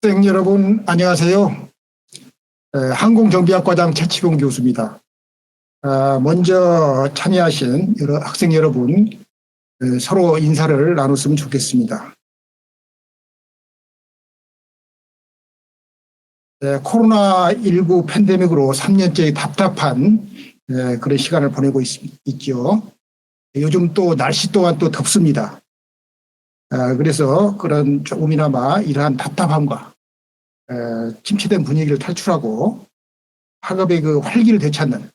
학생 여러분 안녕하세요. 항공정비학과장 최치봉 교수입니다. 먼저 참여하신 학생 여러분 서로 인사를 나눴으면 좋겠습니다. 코로나19 팬데믹으로 3년째 답답한 그런 시간을 보내고 있죠. 요즘 또 날씨 또한 또 덥습니다. 그래서 그런 조금이나마 이러한 답답함과 침체된 분위기를 탈출하고 학업의 그 활기를 되찾는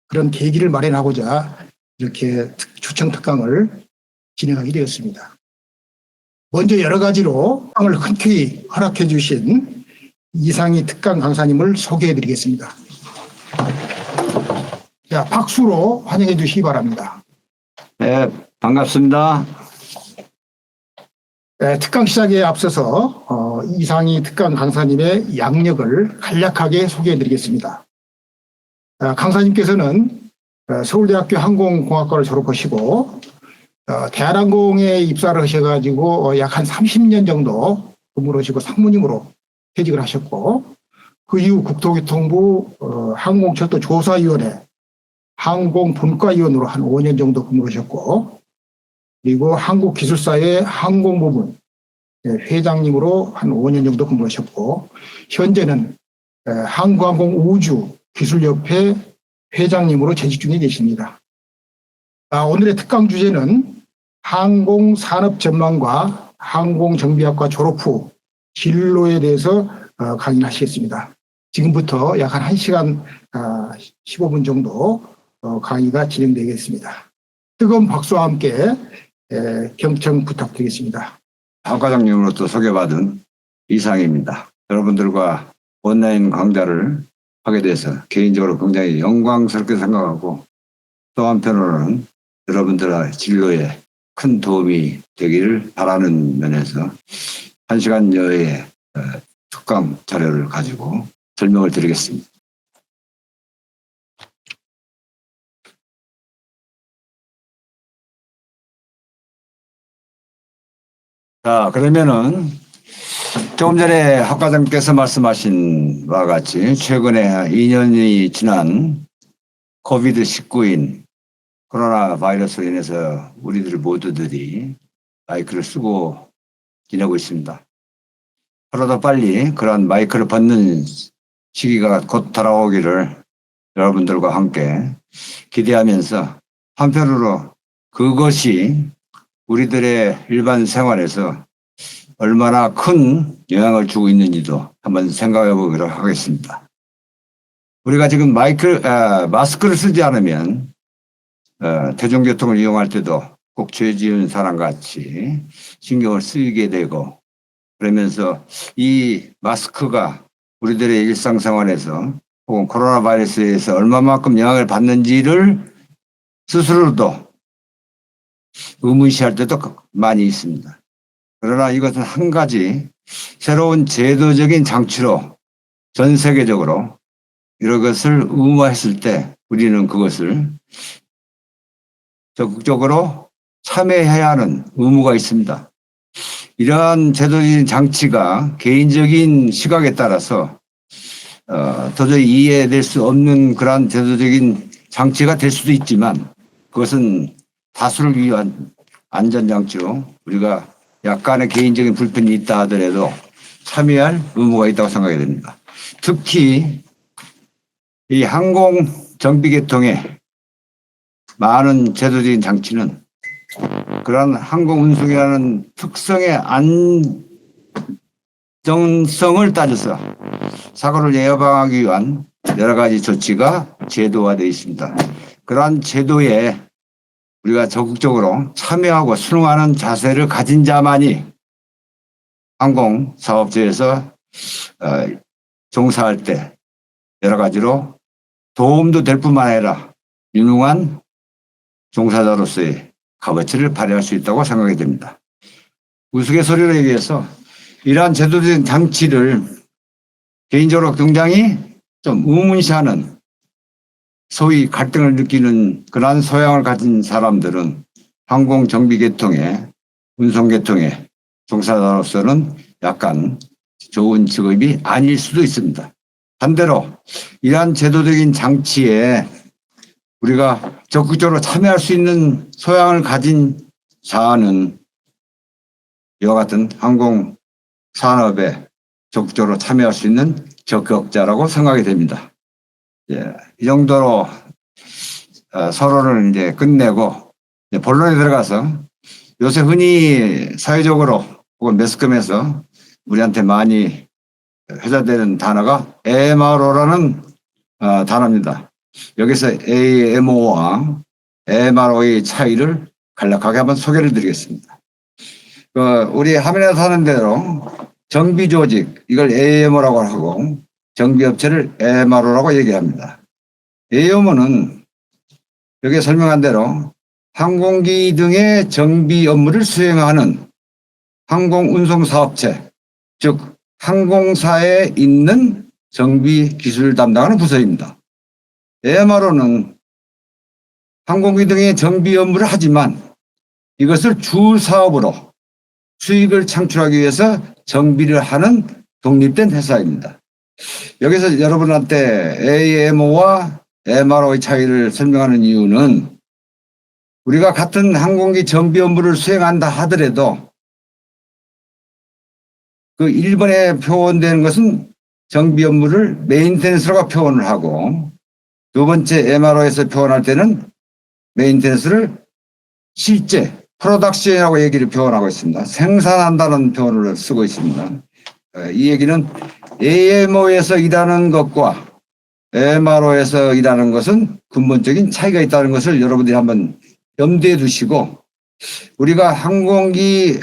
그런 계기를 마련하고자 이렇게 초청 특강을 진행하게 되었습니다. 먼저 여러 가지로 특강을 흔쾌히 허락해 주신 이상희 특강 강사님을 소개해 드리겠습니다. 자, 박수로 환영해 주시기 바랍니다. 네, 반갑습니다. 특강 시작에 앞서서 이상희 특강 강사님의 양력을 간략하게 소개해 드리겠습니다. 강사님께서는 서울대학교 항공공학과를 졸업하시고 대한항공에 입사를 하셔가지고 약 한 30년 정도 근무를 하시고 상무님으로 퇴직을 하셨고, 그 이후 국토교통부 항공철도조사위원회 항공분과위원으로 한 5년 정도 근무를 하셨고, 그리고 한국기술사의 항공부문 회장님으로 한 5년 정도 근무하셨고, 현재는 한국항공우주기술협회 회장님으로 재직 중에 계십니다. 오늘의 특강 주제는 항공산업전망과 항공정비학과 졸업 후 진로에 대해서 강의하시겠습니다. 지금부터 약 한 1시간 15분 정도 강의가 진행되겠습니다. 뜨거운 박수와 함께 경청 부탁드리겠습니다. 학과장님으로부터 소개받은 이상입니다. 여러분들과 온라인 강좌를 하게 돼서 개인적으로 굉장히 영광스럽게 생각하고, 또 한편으로는 여러분들의 진로에 큰 도움이 되기를 바라는 면에서 1시간여의 특강 자료를 가지고 설명을 드리겠습니다. 자, 그러면은 조금 전에 학과장께서 말씀하신 바와 같이 최근에 2년이 지난 코비드-19인 코로나 바이러스로 인해서 우리들 모두들이 마이크를 쓰고 지내고 있습니다. 하루도 빨리 그런 마이크를 벗는 시기가 곧 다가오기를 여러분들과 함께 기대하면서, 한편으로 그것이 우리들의 일반 생활에서 얼마나 큰 영향을 주고 있는지도 한번 생각해 보도록 하겠습니다. 우리가 지금 마스크를 쓰지 않으면 대중교통을 이용할 때도 꼭 죄 지은 사람 같이 신경을 쓰이게 되고, 그러면서 이 마스크가 우리들의 일상생활에서 혹은 코로나 바이러스에서 얼마만큼 영향을 받는지를 스스로도 의문시할 때도 많이 있습니다. 그러나 이것은 한 가지 새로운 제도적인 장치로 전 세계적으로 이런 것을 의무화했을 때 우리는 그것을 적극적으로 참여해야 하는 의무가 있습니다. 이러한 제도적인 장치가 개인적인 시각에 따라서 도저히 이해될 수 없는 그러한 제도적인 장치가 될 수도 있지만, 그것은 다수를 위한 안전장치로 우리가 약간의 개인적인 불편이 있다 하더라도 참여할 의무가 있다고 생각이 됩니다. 특히 이 항공정비계통의 많은 제도적인 장치는 그러한 항공운송이라는 특성의 안정성을 따져서 사고를 예방하기 위한 여러 가지 조치가 제도화되어 있습니다. 그러한 제도에 우리가 적극적으로 참여하고 순응하는 자세를 가진 자만이 항공사업체에서 종사할 때 여러 가지로 도움도 될 뿐만 아니라 유능한 종사자로서의 값어치를 발휘할 수 있다고 생각이 됩니다. 우스갯소리로 얘기해서 이러한 제도적인 장치를 개인적으로 굉장히 좀 의문시하는, 소위 갈등을 느끼는 그러한 소양을 가진 사람들은 항공정비계통의 운송계통의 종사자로서는 약간 좋은 직업이 아닐 수도 있습니다. 반대로 이러한 제도적인 장치에 우리가 적극적으로 참여할 수 있는 소양을 가진 자는 이와 같은 항공 산업에 적극적으로 참여할 수 있는 적격자라고 생각이 됩니다. 예, 이 정도로 서론을 이제 끝내고 이제 본론에 들어가서 요새 흔히 사회적으로 혹은 매스컴에서 우리한테 많이 회자되는 단어가 MRO라는 단어입니다. 여기서 AMO와 MRO의 차이를 간략하게 한번 소개를 드리겠습니다. 우리 화면에 사는 대로 정비 조직, 이걸 AMO라고 하고 정비업체를 MRO라고 얘기합니다. AMO는 여기에 설명한 대로 항공기 등의 정비 업무를 수행하는 항공운송사업체, 즉 항공사에 있는 정비 기술을 담당하는 부서입니다. MRO는 항공기 등의 정비 업무를 하지만 이것을 주 사업으로 수익을 창출하기 위해서 정비를 하는 독립된 회사입니다. 여기서 여러분한테 AMO와 MRO의 차이를 설명하는 이유는 우리가 같은 항공기 정비 업무를 수행한다 하더라도 그 1번에 표현되는 것은 정비 업무를 메인테넌스라고 표현을 하고 두 번째 MRO에서 표현할 때는 메인테넌스를 실제 프로덕션이라고 얘기를 표현하고 있습니다. 생산한다는 표현을 쓰고 있습니다. 이 얘기는 AMO에서 일하는 것과 MRO에서 일하는 것은 근본적인 차이가 있다는 것을 여러분들이 한번 염두에 두시고 우리가 항공기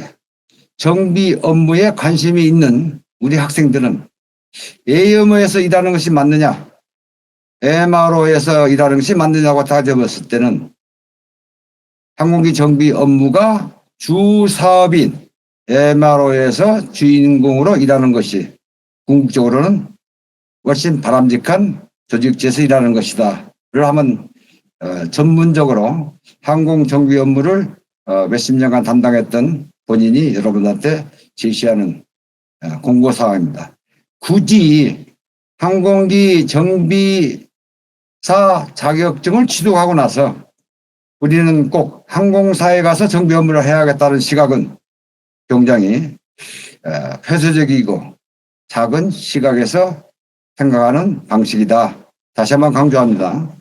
정비 업무에 관심이 있는 우리 학생들은 AMO에서 일하는 것이 맞느냐 MRO에서 일하는 것이 맞느냐고 따져봤을 때는 항공기 정비 업무가 주 사업인 MRO에서 주인공으로 일하는 것이 궁극적으로는 훨씬 바람직한 조직체에서 일하는 것이다를 한번 전문적으로 항공 정비 업무를 몇십 년간 담당했던 본인이 여러분한테 제시하는 공고사항입니다. 굳이 항공기 정비사 자격증을 취득하고 나서 우리는 꼭 항공사에 가서 정비 업무를 해야겠다는 시각은 굉장히 폐쇄적이고 작은 시각에서 생각하는 방식이다. 다시 한번 강조합니다.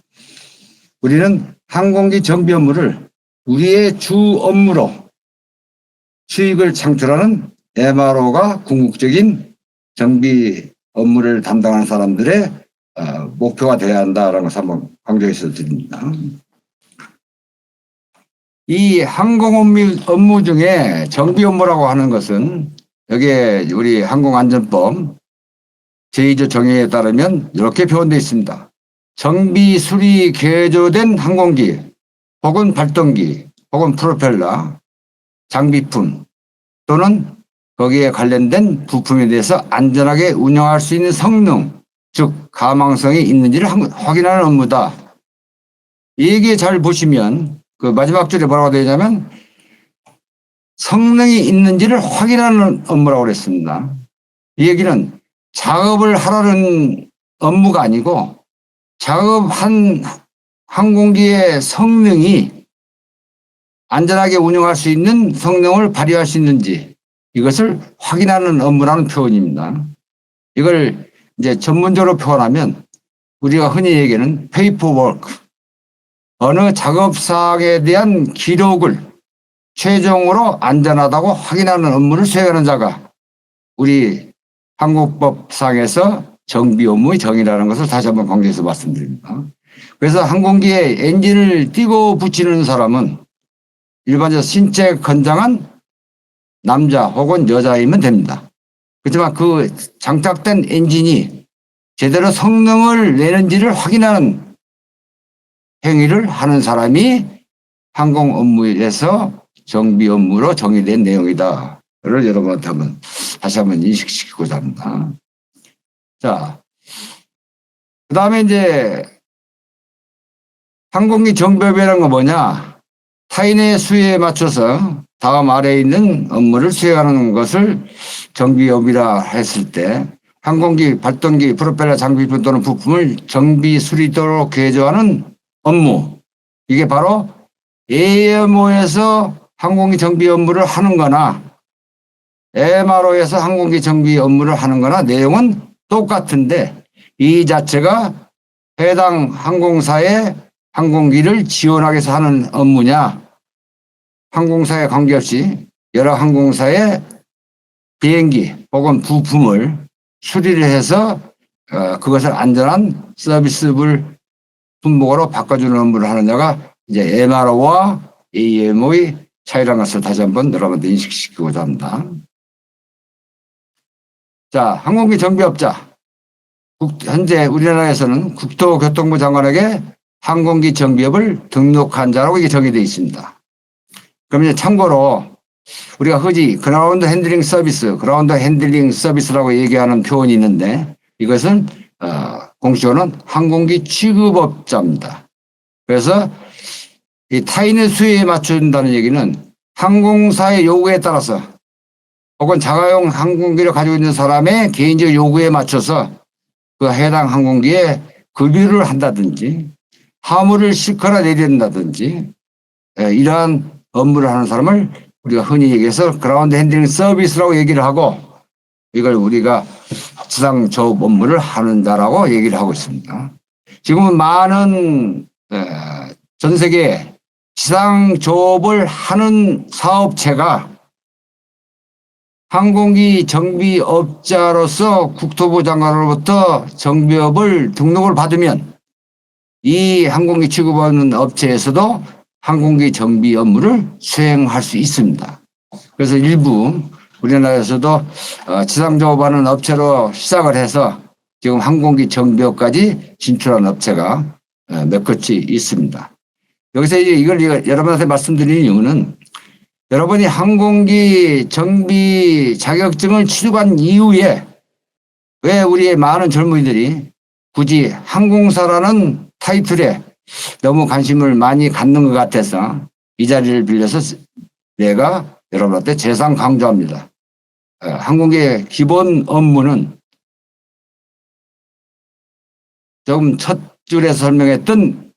우리는 항공기 정비 업무를 우리의 주 업무로 수익을 창출하는 MRO가 궁극적인 정비 업무를 담당하는 사람들의 목표가 되어야 한다는 것을 한번 강조해서 드립니다. 이 항공 업무 중에 정비 업무라고 하는 것은 여기에 우리 항공안전법 제2조 정의에 따르면 이렇게 표현되어 있습니다. 정비 수리 개조된 항공기 혹은 발동기 혹은 프로펠러 장비품 또는 거기에 관련된 부품에 대해서 안전하게 운영할 수 있는 성능 즉 가망성이 있는지를 확인하는 업무다. 이 얘기 잘 보시면 그 마지막 줄에 뭐라고 되어 있냐면 성능이 있는지를 확인하는 업무라고 그랬습니다. 이 얘기는 작업을 하라는 업무가 아니고 작업한 항공기의 성능이 안전하게 운영할 수 있는 성능을 발휘할 수 있는지 이것을 확인하는 업무라는 표현입니다. 이걸 이제 전문적으로 표현하면 우리가 흔히 얘기하는 페이퍼워크 어느 작업사항에 대한 기록을 최종으로 안전하다고 확인하는 업무를 수행하는 자가 우리 항공법상에서 정비 업무의 정의라는 것을 다시 한번 강조해서 말씀드립니다. 그래서 항공기에 엔진을 띄고 붙이는 사람은 일반적으로 신체 건장한 남자 혹은 여자이면 됩니다. 그렇지만 그 장착된 엔진이 제대로 성능을 내는지를 확인하는 행위를 하는 사람이 항공 업무에서 정비 업무로 정의된 내용이다. 를 여러분한테 다시 한번 인식시키고자 합니다. 자, 그 다음에 이제 항공기 정비업이라는 건 뭐냐? 타인의 수요에 맞춰서 다음 아래에 있는 업무를 수행하는 것을 정비업이라 했을 때 항공기, 발동기, 프로펠러 장비품 또는 부품을 정비, 수리도록 개조하는 업무. 이게 바로 AMO에서 항공기 정비 업무를 하는 거나 MRO에서 항공기 정비 업무를 하는 거나 내용은 똑같은데 이 자체가 해당 항공사의 항공기를 지원하기 위해서 하는 업무냐, 항공사에 관계없이 여러 항공사의 비행기 혹은 부품을 수리를 해서 그것을 안전한 서비스를 품목으로 바꿔주는 업무를 하는 자가 이제 MRO와 AMO의 차이라는 것을 다시 한번 여러분들 인식시키고자 합니다. 자, 항공기 정비업자. 현재 우리나라에서는 국토교통부 장관에게 항공기 정비업을 등록한 자라고 이게 정의되어 있습니다. 그럼 이제 참고로 우리가 흔히 그라운드 핸들링 서비스라고 얘기하는 표현이 있는데 이것은 공식어는 항공기 취급업자입니다. 그래서 이 타인의 수요에 맞춘다는 얘기는 항공사의 요구에 따라서 혹은 자가용 항공기를 가지고 있는 사람의 개인적 요구에 맞춰서 그 해당 항공기에 급유를 한다든지 화물을 싣거나 내린다든지 이러한 업무를 하는 사람을 우리가 흔히 얘기해서 그라운드 핸들링 서비스라고 얘기를 하고 이걸 우리가 지상 조업 업무를 하는 자라고 얘기를 하고 있습니다. 지금은 많은 전 세계 지상 조업을 하는 사업체가 항공기 정비업자로서 국토부 장관으로부터 정비업을 등록을 받으면 이 항공기 취급하는 업체에서도 항공기 정비 업무를 수행할 수 있습니다. 그래서 일부 우리나라에서도 지상 조업하는 업체로 시작을 해서 지금 항공기 정비업까지 진출한 업체가 몇 곳이 있습니다. 여기서 이제 이걸 여러분한테 말씀드리는 이유는 여러분이 항공기 정비 자격증을 취득한 이후에 왜 우리의 많은 젊은이들이 굳이 항공사라는 타이틀에 너무 관심을 많이 갖는 것 같아서 이 자리를 빌려서 내가 여러분한테 재상 강조합니다. 항공기의 기본 업무는 조금 첫 줄에서 설명했던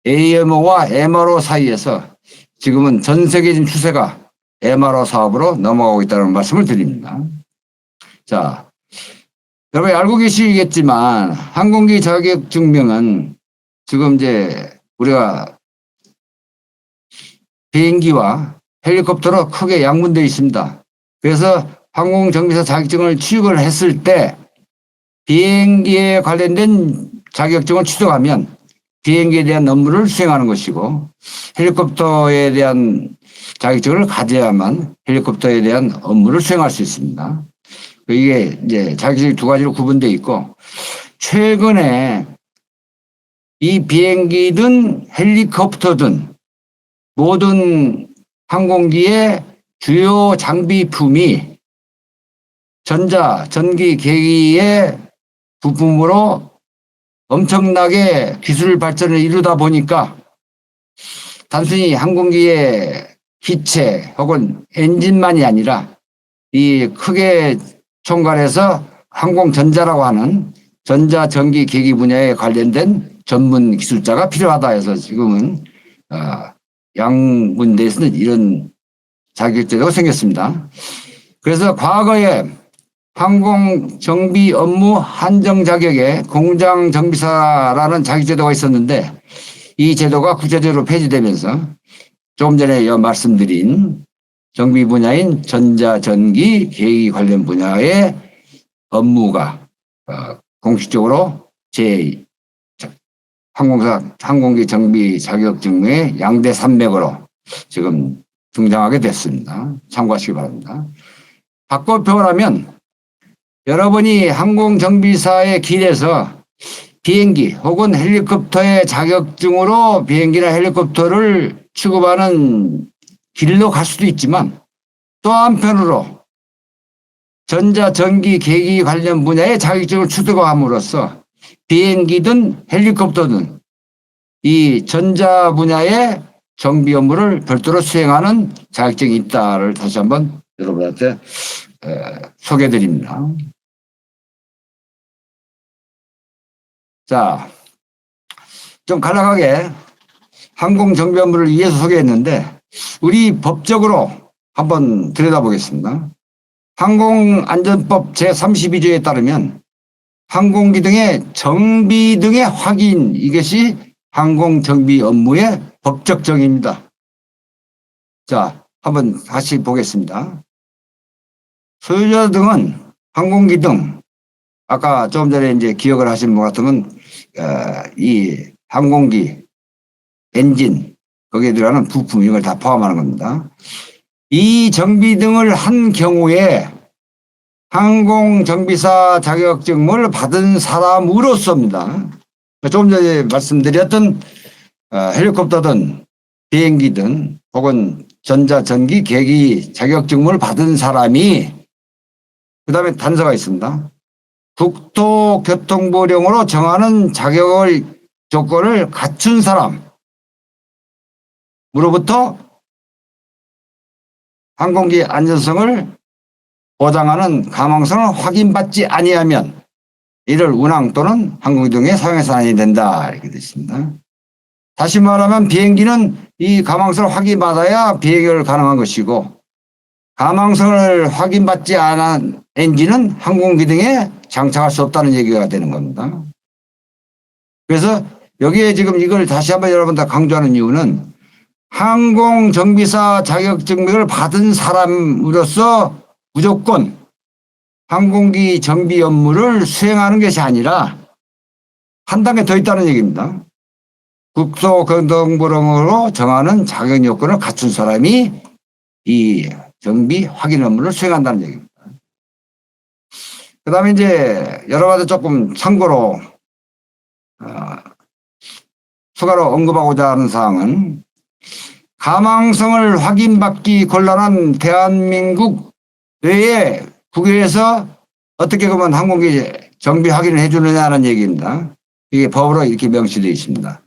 AMO와 MRO 사이에서 지금은 전 세계적인 추세가 MRO 사업으로 넘어가고 있다는 말씀을 드립니다. 자, 여러분이 알고 계시겠지만 항공기 자격 증명은 지금 이제 우리가 비행기와 헬리콥터로 크게 양분되어 있습니다. 그래서 항공정비사 자격증을 취득을 했을 때 비행기에 관련된 자격증을 취득하면 비행기에 대한 업무를 수행하는 것이고 헬리콥터에 대한 자격증을 가져야만 헬리콥터에 대한 업무를 수행할 수 있습니다. 이게 이제 자격증이 두 가지로 구분되어 있고 최근에 이 비행기든 헬리콥터든 모든 항공기의 주요 장비품이 전자, 전기, 계기의 부품으로 엄청나게 기술 발전을 이루다 보니까 단순히 항공기의 기체 혹은 엔진만이 아니라 이 크게 총괄해서 항공전자라고 하는 전자, 전기, 계기 분야에 관련된 전문 기술자가 필요하다 해서 지금은 양분대에서는 이런 자격제도가 생겼습니다. 그래서 과거에 항공 정비 업무 한정 자격에 공장 정비사라는 자격제도가 있었는데 이 제도가 구체적으로 폐지되면서 조금 전에 말씀드린 정비 분야인 전자, 전기, 계기 관련 분야의 업무가 공식적으로 제 항공사 항공기 정비 자격증의 양대 산맥으로 지금 등장하게 됐습니다. 참고하시기 바랍니다. 바꿔 표현하면 여러분이 항공정비사의 길에서 비행기 혹은 헬리콥터의 자격증으로 비행기나 헬리콥터를 취급하는 길로 갈 수도 있지만 또 한편으로 전자, 전기, 계기 관련 분야의 자격증을 취득함으로써 비행기든 헬리콥터든 이 전자 분야의 정비 업무를 별도로 수행하는 자격증이 있다를 다시 한번 여러분한테 소개해 드립니다. 자, 좀 간략하게 항공 정비 업무를 위해서 소개했는데 우리 법적으로 한번 들여다보겠습니다. 항공안전법 제32조에 따르면 항공기 등의 정비 등의 확인, 이것이 항공정비 업무의 법적 정의입니다. 자, 한번 다시 보겠습니다. 소유자 등은 항공기 등, 아까 조금 전에 이제 기억을 하신 것 같으면, 이 항공기, 엔진, 거기에 들어가는 부품, 이걸 다 포함하는 겁니다. 이 정비 등을 한 경우에 항공정비사 자격증을 받은 사람으로서입니다. 조금 전에 말씀드렸던 헬리콥터든 비행기든 혹은 전자전기 계기 자격증을 받은 사람이, 그 다음에 단서가 있습니다. 국토교통부령으로 정하는 자격을 조건을 갖춘 사람으로부터 항공기 안전성을 보장하는 가망성을 확인받지 아니하면 이를 운항 또는 항공기 등에 사용해서 아니 된다, 이렇게 되어 있습니다. 다시 말하면 비행기는 이 가망성을 확인받아야 비행을 가능한 것이고, 가망성을 확인받지 않은 엔진은 항공기 등에 장착할 수 없다는 얘기가 되는 겁니다. 그래서 여기에 지금 이걸 다시 한번 여러분들 강조하는 이유는 항공정비사 자격증을 받은 사람으로서 무조건 항공기 정비 업무를 수행하는 것이 아니라 한 단계 더 있다는 얘기입니다. 국토교통부령으로 정하는 자격 요건을 갖춘 사람이 이 정비 확인 업무를 수행한다는 얘기입니다. 그 다음에 이제 여러 가지 조금 참고로 추가로 언급하고자 하는 사항은, 가망성을 확인받기 곤란한 대한민국 외에 국외에서 어떻게 그러면 항공기 정비 확인을 해주느냐는 얘기입니다. 이게 법으로 이렇게 명시되어 있습니다.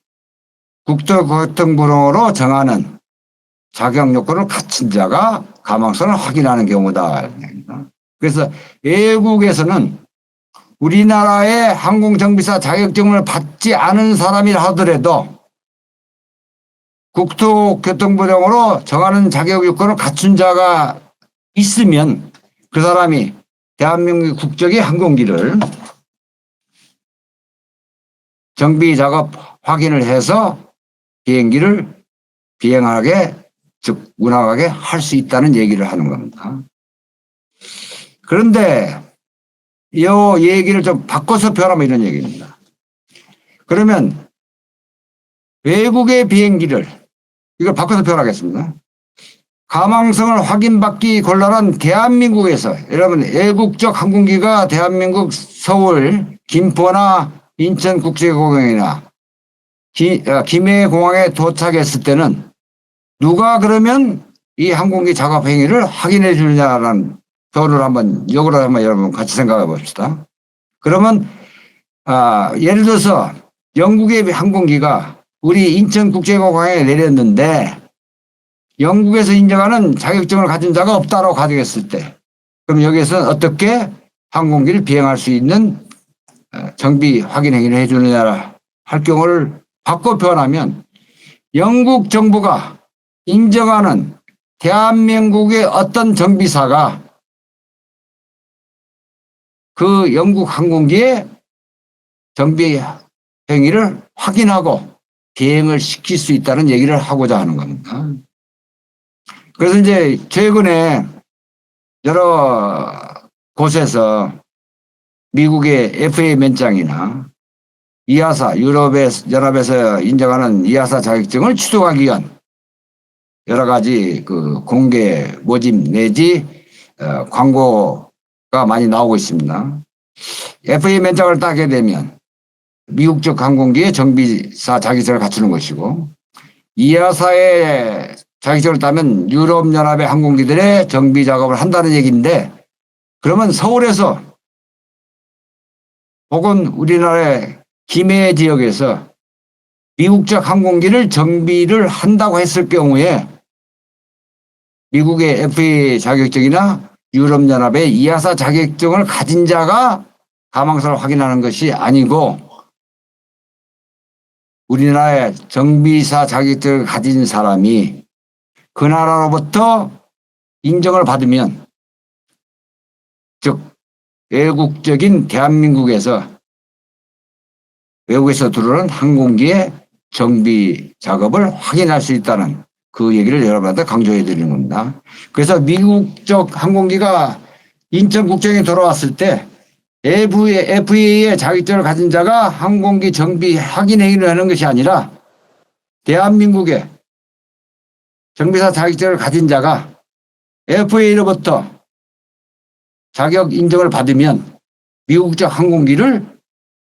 국토교통부령으로 정하는 자격 요건을 갖춘 자가 가망성을 확인하는 경우다. 그래서 외국에서는 우리나라의 항공정비사 자격증을 받지 않은 사람이라 하더라도 국토교통부령으로 정하는 자격 요건을 갖춘 자가 있으면 그 사람이 대한민국 국적의 항공기를 정비 작업 확인을 해서 비행기를 비행하게, 즉 운항하게 할 수 있다는 얘기를 하는 겁니다. 그런데 이 얘기를 좀 바꿔서 표현하면 이런 얘기입니다. 그러면 외국의 비행기를, 이걸 바꿔서 표현하겠습니다. 가망성을 확인받기 곤란한 대한민국에서, 여러분 애국적 항공기가 대한민국 서울, 김포나 인천국제공항이나 김해공항에 도착했을 때는 누가 그러면 이 항공기 작업 행위를 확인해 주느냐라는 표현을 한번 역으로 한번 여러분 같이 생각해 봅시다. 그러면 예를 들어서 영국의 항공기가 우리 인천국제공항에 내렸는데 영국에서 인정하는 자격증을 가진 자가 없다고 가정했을 때, 그럼 여기에서 어떻게 항공기를 비행할 수 있는 정비 확인 행위를 해주느냐 할 경우를 바꿔 표현하면, 영국 정부가 인정하는 대한민국의 어떤 정비사가 그 영국 항공기의 정비 행위를 확인하고 비행을 시킬 수 있다는 얘기를 하고자 하는 겁니다. 그래서 이제 최근에 여러 곳에서 미국의 FAA 면장이나 이아사, 유럽연합에서 인정하는 이아사 자격증을 취득하기 위한 여러 가지 그 공개 모집 내지 광고가 많이 나오고 있습니다. FAA 면장을 따게 되면 미국 쪽 항공기의 정비사 자격증을 갖추는 것이고, 이아사의 자격증을 따면 유럽연합의 항공기들의 정비 작업을 한다는 얘기인데, 그러면 서울에서 혹은 우리나라의 김해 지역에서 미국적 항공기를 정비를 한다고 했을 경우에 미국의 FAA 자격증이나 유럽연합의 이아사 자격증을 가진 자가 가망사를 확인하는 것이 아니고 우리나라의 정비사 자격증을 가진 사람이 그 나라로부터 인정을 받으면, 즉 외국적인 대한민국에서 외국에서 들어오는 항공기의 정비 작업을 확인할 수 있다는 그 얘기를 여러분한테 강조해 드리는 겁니다. 그래서 미국적 항공기가 인천국장에 돌아왔을 때 FAA의 자격증을 가진 자가 항공기 정비 확인 행위를 하는 것이 아니라 대한민국의 정비사 자격증을 가진 자가 FAA로부터 자격 인정을 받으면 미국적 항공기를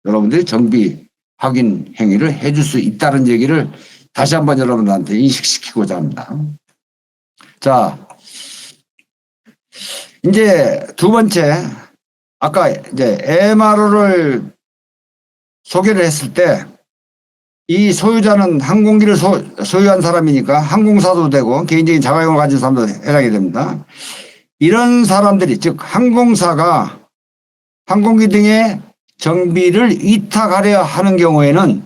여러분들이 정비 확인 행위를 해줄 수 있다는 얘기를 다시 한번 여러분들한테 인식시키고자 합니다. 자, 이제 두 번째, 아까 이제 MRO를 소개를 했을 때 이 소유자는 항공기를 소유한 사람이니까 항공사도 되고 개인적인 자가용을 가진 사람도 해당이 됩니다. 이런 사람들이, 즉 항공사가 항공기 등의 정비를 위탁하려 하는 경우에는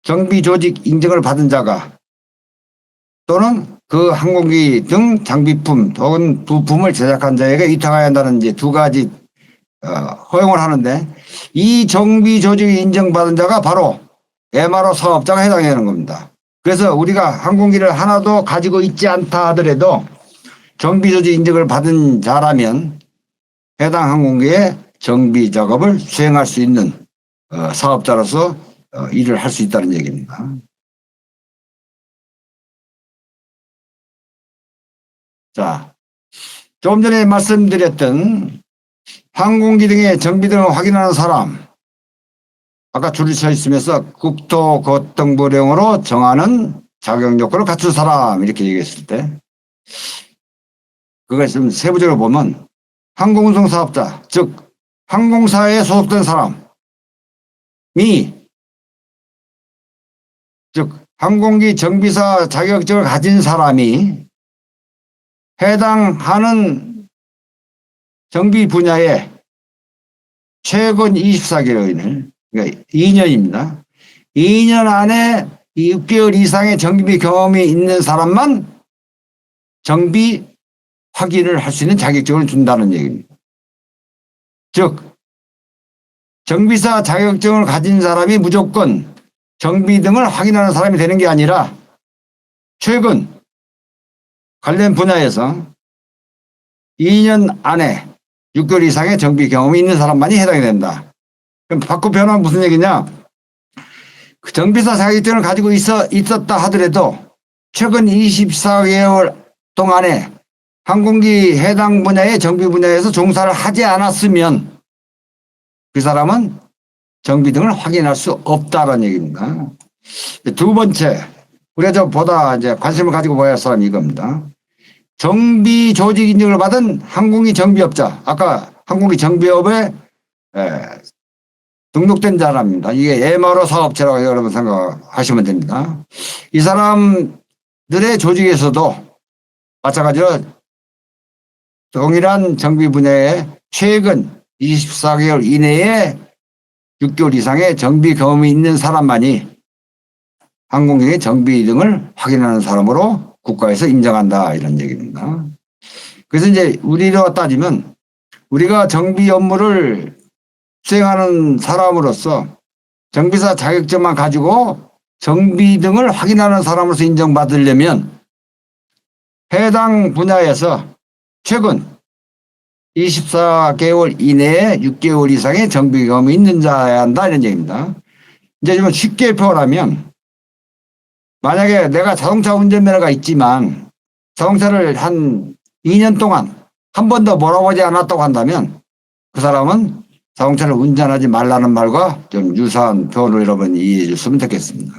정비 조직 인증을 받은 자가 또는 그 항공기 등 장비품 혹은 부품을 제작한 자에게 위탁해야 한다는 이제 두 가지 허용을 하는데, 이 정비 조직이 인정받은 자가 바로 MRO 사업자가 해당이 되는 겁니다. 그래서 우리가 항공기를 하나도 가지고 있지 않다 하더라도 정비 조직 인증을 받은 자라면 해당 항공기의 정비 작업을 수행할 수 있는 사업자로서 일을 할 수 있다는 얘기입니다. 자, 조금 전에 말씀드렸던 항공기 등의 정비 등을 확인하는 사람, 아까 줄이 서 있으면서 국토교통부령으로 정하는 자격 요건을 갖춘 사람 이렇게 얘기했을 때, 그걸 좀 세부적으로 보면 항공운송 사업자, 즉 항공사에 소속된 사람이, 즉 항공기 정비사 자격증을 가진 사람이 해당하는 정비 분야에 최근 24개월을, 그러니까 2년입니다. 2년 안에 6개월 이상의 정비 경험이 있는 사람만 정비 확인을 할 수 있는 자격증을 준다는 얘기입니다. 즉 정비사 자격증을 가진 사람이 무조건 정비 등을 확인하는 사람이 되는 게 아니라 최근 관련 분야에서 2년 안에 6개월 이상의 정비 경험이 있는 사람만이 해당이 된다. 그럼 바꿔 표현하면 무슨 얘기냐? 그 정비사 자격증을 가지고 있었다 하더라도 최근 24개월 동안에 항공기 해당 분야의 정비 분야에서 종사를 하지 않았으면 그 사람은 정비 등을 확인할 수 없다는 얘기입니다. 두 번째, 우리가 보다 이제 관심을 가지고 봐야 할 사람이 이겁니다. 정비 조직 인증을 받은 항공기 정비업자, 아까 항공기 정비업에 등록된 사람입니다. 이게 MRO 사업체라고 여러분 생각하시면 됩니다. 이 사람들의 조직에서도 마찬가지로 동일한 정비 분야에 최근 24개월 이내에 6개월 이상의 정비 경험이 있는 사람만이 항공기의 정비 등을 확인하는 사람으로 국가에서 인정한다, 이런 얘기입니다. 그래서 이제 우리로 따지면 우리가 정비 업무를 수행하는 사람으로서 정비사 자격증만 가지고 정비 등을 확인하는 사람으로서 인정받으려면 해당 분야에서 최근 24개월 이내에 6개월 이상의 정비 경험이 있는 자여야 한다, 이런 얘기입니다. 이제 좀 쉽게 표현하면, 만약에 내가 자동차 운전면허가 있지만 자동차를 한 2년 동안 한 번도 몰아보지 않았다고 한다면 그 사람은 자동차를 운전하지 말라는 말과 좀 유사한 표현을 여러분 이해해 줬으면 좋겠습니다.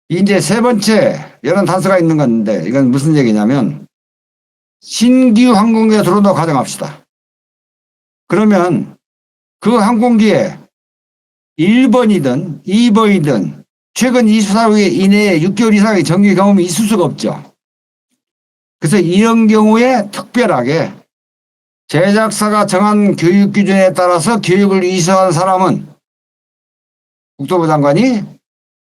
이제 세 번째, 이런 단서가 있는 건데, 이건 무슨 얘기냐면, 신규 항공기가 들어온다고 가정합시다. 그러면 그 항공기에 1번이든 2번이든 최근 24일 이내에 6개월 이상의 정규 경험이 있을 수가 없죠. 그래서 이런 경우에 특별하게 제작사가 정한 교육 기준에 따라서 교육을 이수한 사람은 국토부 장관이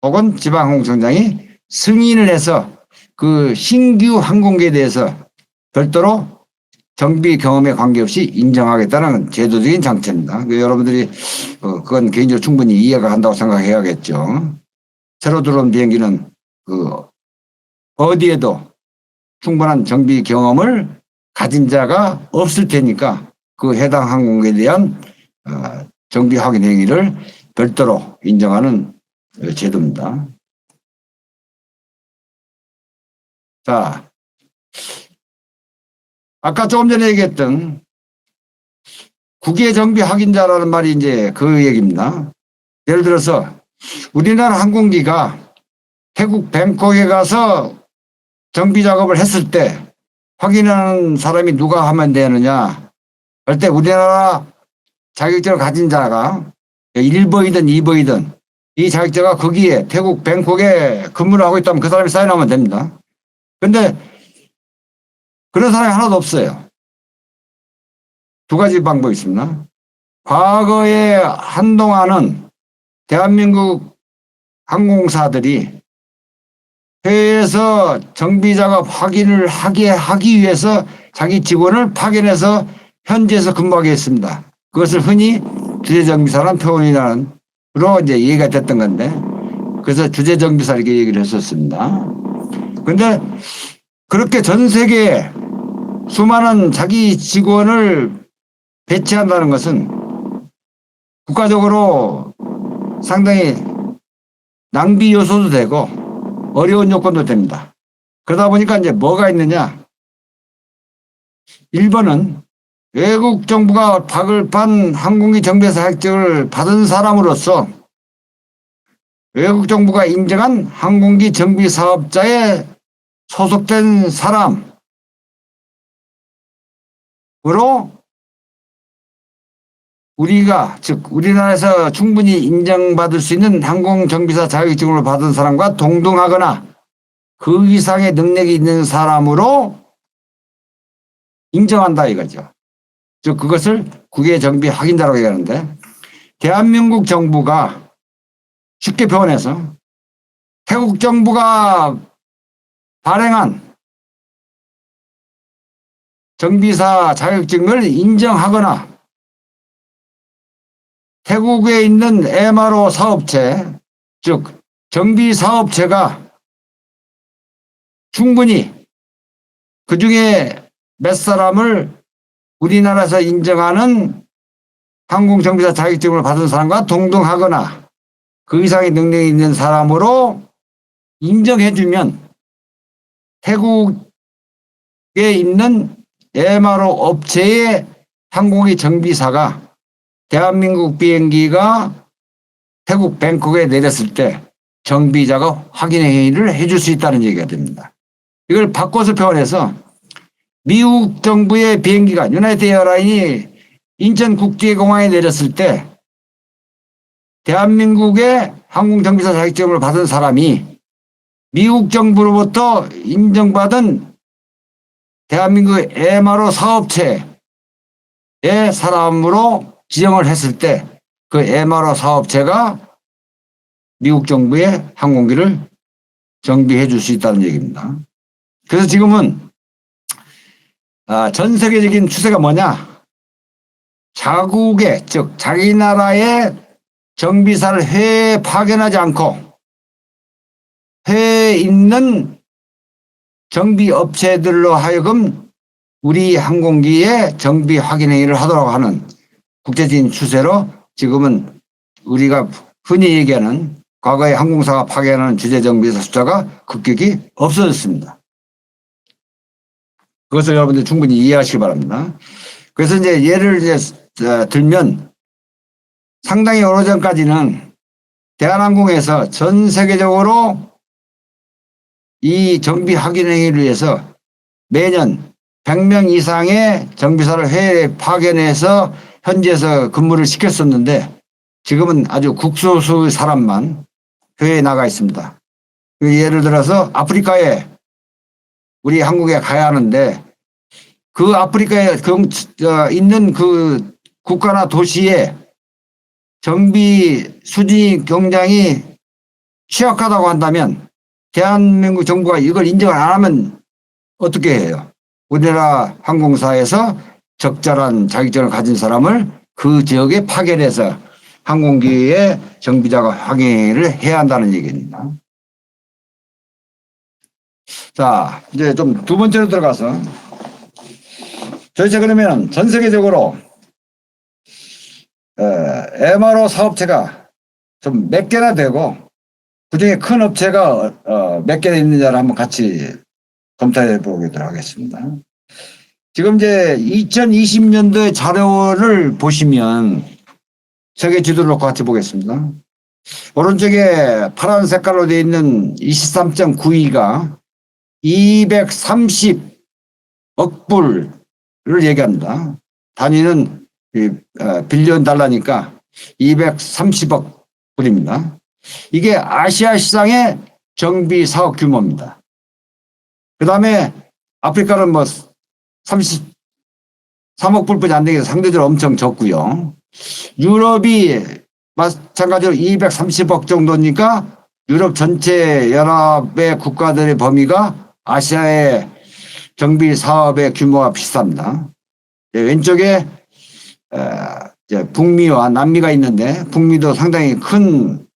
혹은 지방항공청장이 승인을 해서 그 신규 항공기에 대해서 별도로 정비 경험에 관계없이 인정하겠다는 제도적인 장치입니다. 여러분들이 그건 개인적으로 충분히 이해가 간다고 생각해야겠죠. 새로 들어온 비행기는 어디에도 충분한 정비 경험을 가진 자가 없을 테니까 그 해당 항공기에 대한 정비 확인 행위를 별도로 인정하는 제도입니다. 자, 아까 조금 전에 얘기했던 국외 정비 확인자라는 말이 이제 그 얘기입니다. 예를 들어서 우리나라 항공기가 태국 뱅콕에 가서 정비 작업을 했을 때 확인하는 사람이 누가 하면 되느냐 할 때 우리나라 자격증을 가진 자가 1번이든 2번이든 이 자격자가 거기에 태국 뱅콕에 근무를 하고 있다면 그 사람이 사인하면 됩니다. 근데 그런 사람이 하나도 없어요. 두 가지 방법이 있습니다. 과거에 한동안은 대한민국 항공사들이 해외에서 정비 작업 확인을 하기 위해서 자기 직원을 파견해서 현지에서 근무하게 했습니다. 그것을 흔히 주재정비사라는 표현이라는로 이제 얘기가 됐던 건데, 그래서 주재정비사 이렇게 얘기를 했었습니다. 그런데 그렇게 전 세계에 수많은 자기 직원을 배치한다는 것은 국가적으로 상당히 낭비 요소도 되고 어려운 요건도 됩니다. 그러다 보니까 이제 뭐가 있느냐? 1번은 외국 정부가 발급한 항공기 정비사 자격증을 받은 사람으로서 외국 정부가 인정한 항공기 정비 사업자에 소속된 사람으로 우리가 즉 우리나라에서 충분히 인정받을 수 있는 항공정비사 자격증을 받은 사람과 동등하거나 그 이상의 능력이 있는 사람으로 인정한다 이거죠. 즉 그것을 국외정비 확인자라고 얘기하는데, 대한민국 정부가 쉽게 표현해서 태국 정부가 발행한 정비사 자격증을 인정하거나 태국에 있는 MRO 사업체, 즉 정비사업체가 충분히 그중에 몇 사람을 우리나라에서 인정하는 항공정비사 자격증을 받은 사람과 동등하거나 그 이상의 능력이 있는 사람으로 인정해주면 태국에 있는 MRO 업체의 항공기 정비사가 대한민국 비행기가 태국 뱅콕에 내렸을 때 정비 작업 확인 행위를 해줄 수 있다는 얘기가 됩니다. 이걸 바꿔서 표현해서 미국 정부의 비행기가 유나이티드 에어라인이 인천국제공항에 내렸을 때 대한민국의 항공정비사 자격증을 받은 사람이 미국 정부로부터 인정받은 대한민국의 MRO 사업체의 사람으로 지정을 했을 때 그 MRO 사업체가 미국 정부의 항공기를 정비해 줄 수 있다는 얘기입니다. 그래서 지금은 전 세계적인 추세가 뭐냐? 자국의, 즉 자기 나라의 정비사를 해외에 파견하지 않고 해외에 있는 정비 업체들로 하여금 우리 항공기의 정비 확인 행위를 하도록 하는 국제적인 추세로 지금은 우리가 흔히 얘기하는 과거에 항공사가 파견하는 주재정비사 숫자가 급격히 없어졌습니다. 그것을 여러분들 충분히 이해하시기 바랍니다. 그래서 이제 예를 들면 상당히 오래전까지는 대한항공에서 전 세계적으로 이 정비 확인 행위를 위해서 매년 100명 이상의 정비사를 해외에 파견해서 현지에서 근무를 시켰었는데 지금은 아주 국소수의 사람만 해외에 나가 있습니다. 예를 들어서 아프리카에 우리 한국에 가야 하는데 그 아프리카에 있는 그 국가나 도시에 정비 수지 경장이 취약하다고 한다면 대한민국 정부가 이걸 인정을 안 하면 어떻게 해요? 우리나라 항공사에서 적절한 자격증을 가진 사람을 그 지역에 파견해서 항공기의 정비자가 확인을 해야 한다는 얘기입니다. 자, 이제 좀 두 번째로 들어가서 도대체 그러면 전 세계적으로 MRO 사업체가 좀 몇 개나 되고 그중에 큰 업체가 몇 개나 있느냐를 한번 같이 검토해 보도록 하겠습니다. 지금 이제 2020년도의 자료를 보시면 세계 지도를 놓고 같이 보겠습니다. 오른쪽에 파란 색깔로 되어 있는 23.92가 230억 불을 얘기합니다. 단위는 빌리언 달러니까 230억 불입니다. 이게 아시아 시장의 정비 사업 규모입니다. 그 다음에 아프리카는 뭐 33억 불뿐이 안 되게 상대적으로 엄청 적고요. 유럽이 마찬가지로 230억 정도니까 유럽 전체 연합의 국가들의 범위가 아시아의 정비 사업의 규모가 비슷합니다. 왼쪽에 북미와 남미가 있는데 북미도 상당히 큰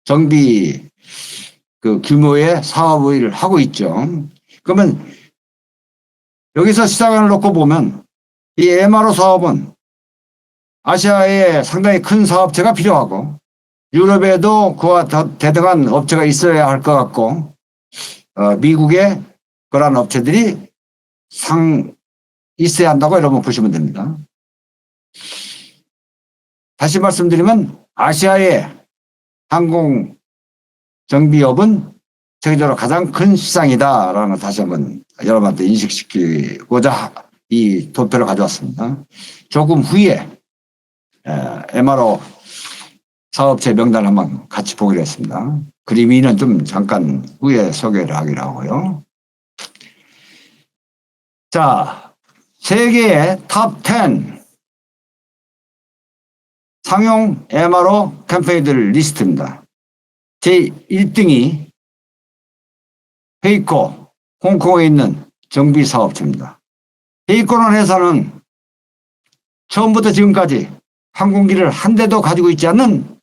정비 그 규모의 사업을 하고 있죠. 그러면 여기서 시장을 놓고 보면 이 MRO 사업은 아시아에 상당히 큰 사업체가 필요하고 유럽에도 그와 더 대등한 업체가 있어야 할 것 같고 미국에 그러한 업체들이 있어야 한다고 여러분 보시면 됩니다. 다시 말씀드리면 아시아의 항공 정비업은 세계적으로 가장 큰 시장이다라는 걸 다시 한번 여러분한테 인식시키고자 이 도표를 가져왔습니다. 조금 후에 MRO 사업체 명단을 한번 같이 보기로 했습니다. 그림 위는 좀 잠깐 후에 소개를 하기로 하고요. 자, 세계의 탑 10 상용 MRO 컴퍼니들 리스트입니다. 제 1등이 헤이코, 홍콩에 있는 정비 사업체입니다. 헤이코라는 회사는 처음부터 지금까지 항공기를 한 대도 가지고 있지 않는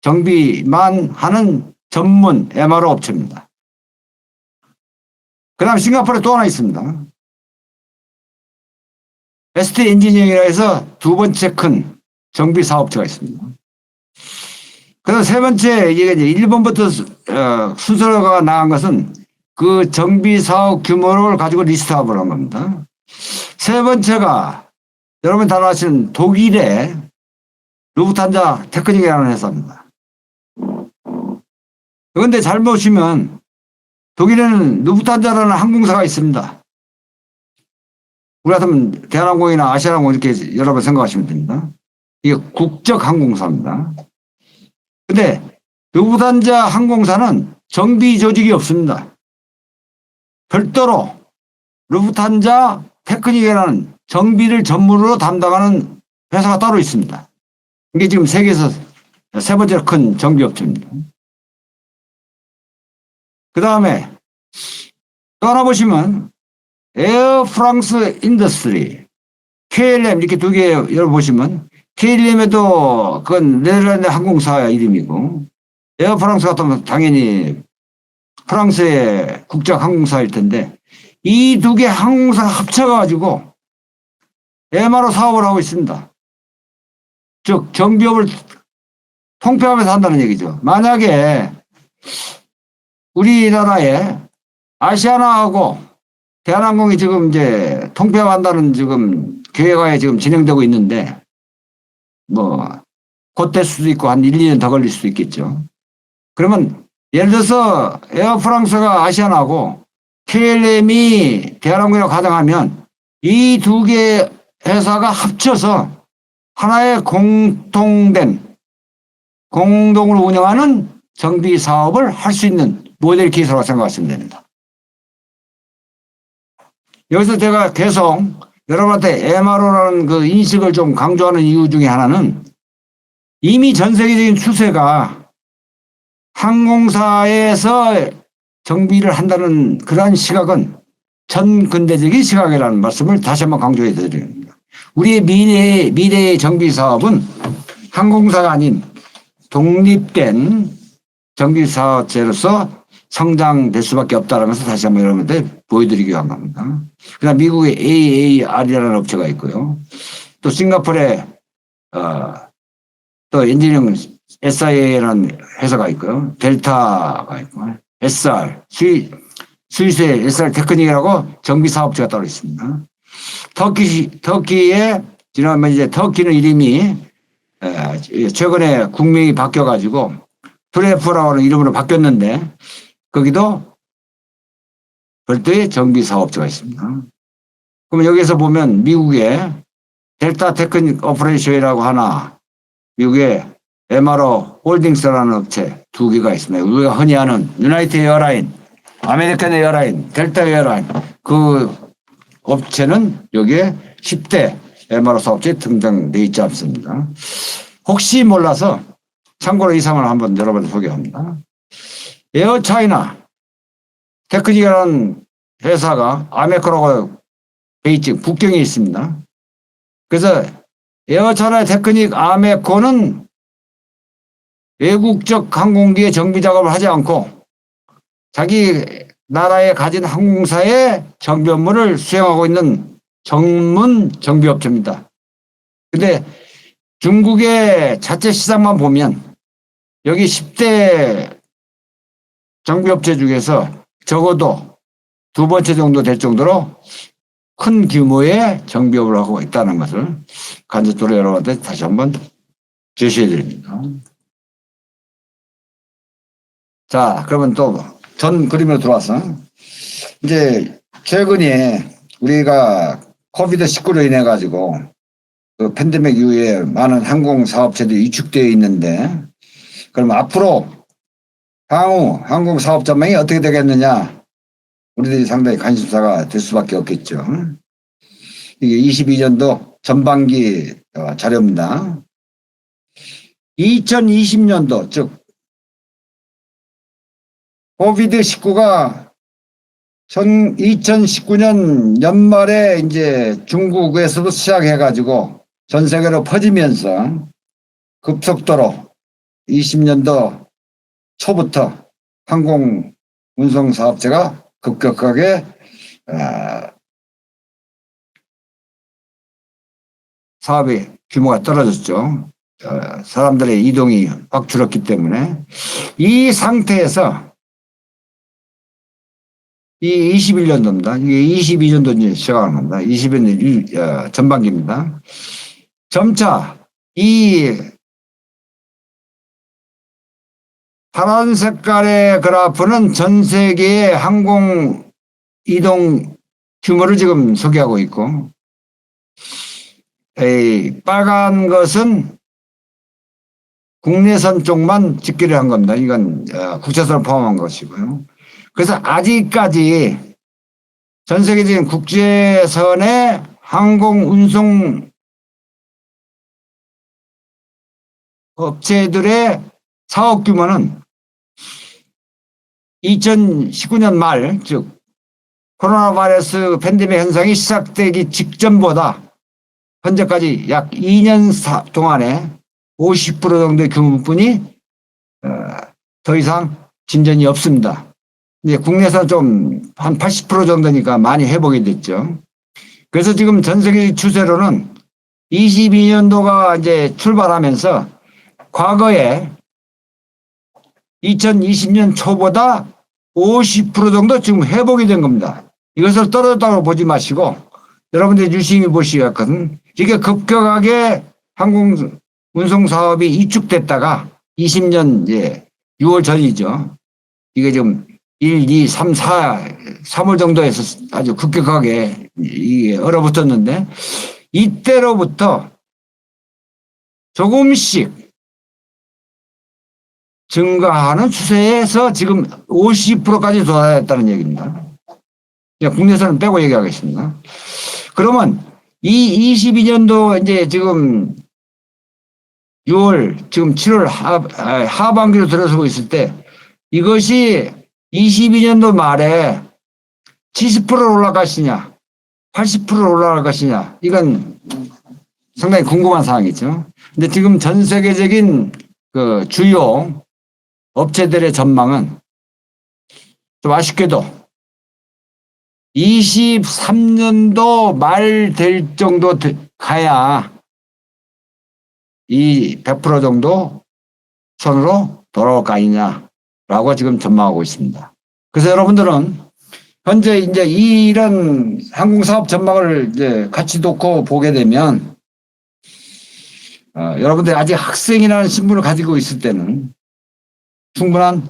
정비만 하는 전문 MRO 업체입니다. 그 다음 싱가포르에 또 하나 있습니다. ST 엔지니어링이라 해서 두 번째 큰 정비 사업체가 있습니다. 그다음 세 번째, 이게 이제 1번부터 순서가 나간 것은 그 정비 사업 규모를 가지고 리스트업을 한 겁니다. 세 번째가 여러분 다 아시는 독일의 루프트한자 테크닉이라는 회사입니다. 그런데 잘 보시면 독일에는 루프트한자라는 항공사가 있습니다. 우리 같으면 대한항공이나 아시아항공 이렇게 여러분 생각하시면 됩니다. 이게 국적 항공사입니다. 근데 루프트한자 항공사는 정비 조직이 없습니다. 별도로 루프트한자 테크닉이라는 정비를 전문으로 담당하는 회사가 따로 있습니다. 이게 지금 세계에서 세 번째로 큰 정비업체입니다. 그 다음에 또 하나 보시면 에어 프랑스 인더스트리 KLM 이렇게 두 개 열어보시면 KLM에도 그건 네덜란드 항공사 이름이고 에어 프랑스 같으면 당연히 프랑스의 국적 항공사일 텐데 이 두 개 항공사가 합쳐가지고 MRO 사업을 하고 있습니다. 즉 정비업을 통폐하면서 한다는 얘기죠. 만약에 우리나라에 아시아나하고 대한항공이 지금 이제 통폐합한다는 지금 계획이 지금 진행되고 있는데 뭐 곧 될 수도 있고 한 1, 2년 더 걸릴 수도 있겠죠. 그러면 예를 들어서 에어프랑스가 아시아나하고 KLM이 대한항공이라고 가정하면 이 두 개 회사가 합쳐서 하나의 공통된 공동으로 운영하는 정비 사업을 할 수 있는 모델 기술이라고 생각하시면 됩니다. 여기서 제가 계속 여러분한테 MRO라는 그 인식을 좀 강조하는 이유 중에 하나는 이미 전 세계적인 추세가 항공사에서 정비를 한다는 그러한 시각은 전근대적인 시각이라는 말씀을 다시 한번 강조해 드립니다. 우리의 미래의 정비 사업은 항공사가 아닌 독립된 정비 사업체로서 성장될 수밖에 없다는 것을 다시 한번 여러분한테 보여드리기 위한 겁니다. 그다음 미국의 AAR이라는 업체가 있고요. 또 싱가포르에 또 엔지니어링 SIA라는 회사가 있고요. 델타가 있고 SR 스위스의 SR 테크닉이라고 정비 사업체가 따로 있습니다. 터키에 지난번 이제 터키는 이름이 최근에 국명이 바뀌어가지고 트레프라는 이름으로 바뀌었는데 거기도 별도의 정비 사업체가 있습니다. 그러면 여기서 보면 미국의 델타 테크닉 오퍼레이션이라고 하나, 미국의 MRO 홀딩스라는 업체 두 개가 있습니다. 우리가 흔히 아는 유나이티드 에어라인, 아메리칸 에어라인, 델타 에어라인 그 업체는 여기에 10대 MRO 사업체에 등장되어 있지 않습니다. 혹시 몰라서 참고로 이 상황을 한번 여러분들 소개합니다. 에어차이나 테크닉이라는 회사가 아메코라고 베이징 북경에 있습니다. 그래서 에어차이나 테크닉 아메코는 외국적 항공기의 정비 작업을 하지 않고 자기 나라에 가진 항공사의 정비 업무를 수행하고 있는 전문 정비업체입니다. 근데 중국의 자체 시장만 보면 여기 10대 정비업체 중에서 적어도 두 번째 정도 될 정도로 큰 규모의 정비업을 하고 있다는 것을 간접적으로 여러분한테 다시 한번 제시해 드립니다. 자, 그러면 또 전 그림으로 들어와서 이제 최근에 우리가 코비드-19로 인해 가지고 그 팬데믹 이후에 많은 항공 사업체들이 위축되어 있는데 그럼 앞으로 향후 항공 사업 전망이 어떻게 되겠느냐, 우리들이 상당히 관심사가 될 수밖에 없겠죠. 이게 22년도 전반기 자료입니다. 2020년도 즉 코비드-19가 2019년 연말에 이제 중국에서도 시작해가지고 전 세계로 퍼지면서 급속도로 20년도 초부터 항공 운송 사업체가 급격하게 사업의 규모가 떨어졌죠. 사람들의 이동이 확 줄었기 때문에 이 상태에서 이 21년도입니다. 이게 22년도 이제 시작하는 겁니다. 21년 전반기입니다. 점차 이 파란 색깔의 그래프는 전 세계의 항공 이동 규모를 지금 소개하고 있고, 빨간 것은 국내선 쪽만 집계를 한 겁니다. 이건 국제선을 포함한 것이고요. 그래서 아직까지 전 세계적인 국제선의 항공 운송 업체들의 사업 규모는 2019년 말, 즉 코로나 바이러스 팬데믹 현상이 시작되기 직전보다 현재까지 약 2년 동안에 50% 정도의 규모뿐이 더 이상 진전이 없습니다. 이제 국내에서 좀 한 80% 정도니까 많이 회복이 됐죠. 그래서 지금 전 세계 추세로는 22년도가 이제 출발하면서 과거에 2020년 초보다 50% 정도 지금 회복이 된 겁니다. 이것을 떨어졌다고 보지 마시고 여러분들이 유심히 보시겠거든. 이게 급격하게 항공 운송 사업이 위축됐다가 20년 이제 6월 전이죠. 이게 지금 1, 2, 3, 3월 정도에서 아주 급격하게 이게 얼어붙었는데 이때로부터 조금씩 증가하는 추세에서 지금 50%까지 도달했다는 얘기입니다. 국내선은 빼고 얘기하겠습니다. 그러면 이 22년도 이제 지금 6월, 지금 7월 하반기로 들어서고 있을 때 이것이 22년도 말에 70% 올라갈 것이냐, 80% 올라갈 것이냐, 이건 상당히 궁금한 사항이죠. 근데 지금 전 세계적인 그 주요 업체들의 전망은 좀 아쉽게도 23년도 말 될 정도 가야 이 100% 정도 선으로 돌아올 거 아니냐라고 지금 전망하고 있습니다. 그래서 여러분들은 현재 이제 이런 항공사업 전망을 이제 같이 놓고 보게 되면 여러분들이 아직 학생이라는 신분을 가지고 있을 때는 충분한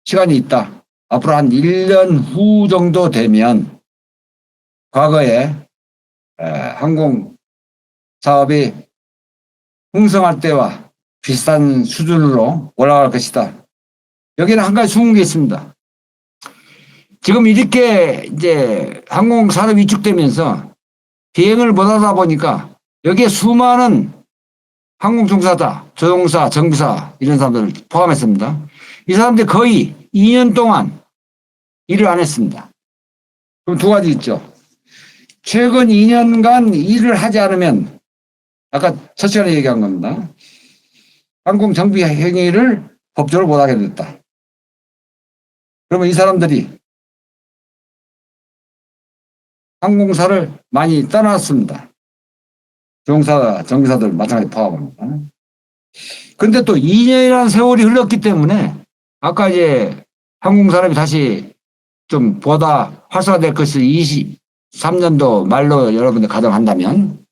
시간이 있다. 앞으로 한 1년 후 정도 되면 과거에 항공 사업이 흥성할 때와 비슷한 수준으로 올라갈 것이다. 여기는 한 가지 숨은 게 있습니다. 지금 이렇게 이제 항공 산업이 위축되면서 비행을 못하다 보니까 여기에 수많은 항공 종사자, 조종사, 정비사 이런 사람들을 포함했습니다. 이 사람들 거의 2년 동안 일을 안 했습니다. 그럼 두 가지 있죠. 최근 2년간 일을 하지 않으면 아까 첫 시간에 얘기한 겁니다. 항공 정비 행위를 법적으로 못하게 됐다. 그러면 이 사람들이 항공사를 많이 떠났습니다. 조종사, 정비사들 마찬가지 포함합니다. 근데 또 2년이라는 세월이 흘렀기 때문에 아까 이제 항공산업이 다시 좀 보다 활성화될 것을 23년도 말로 여러분들 가정한다면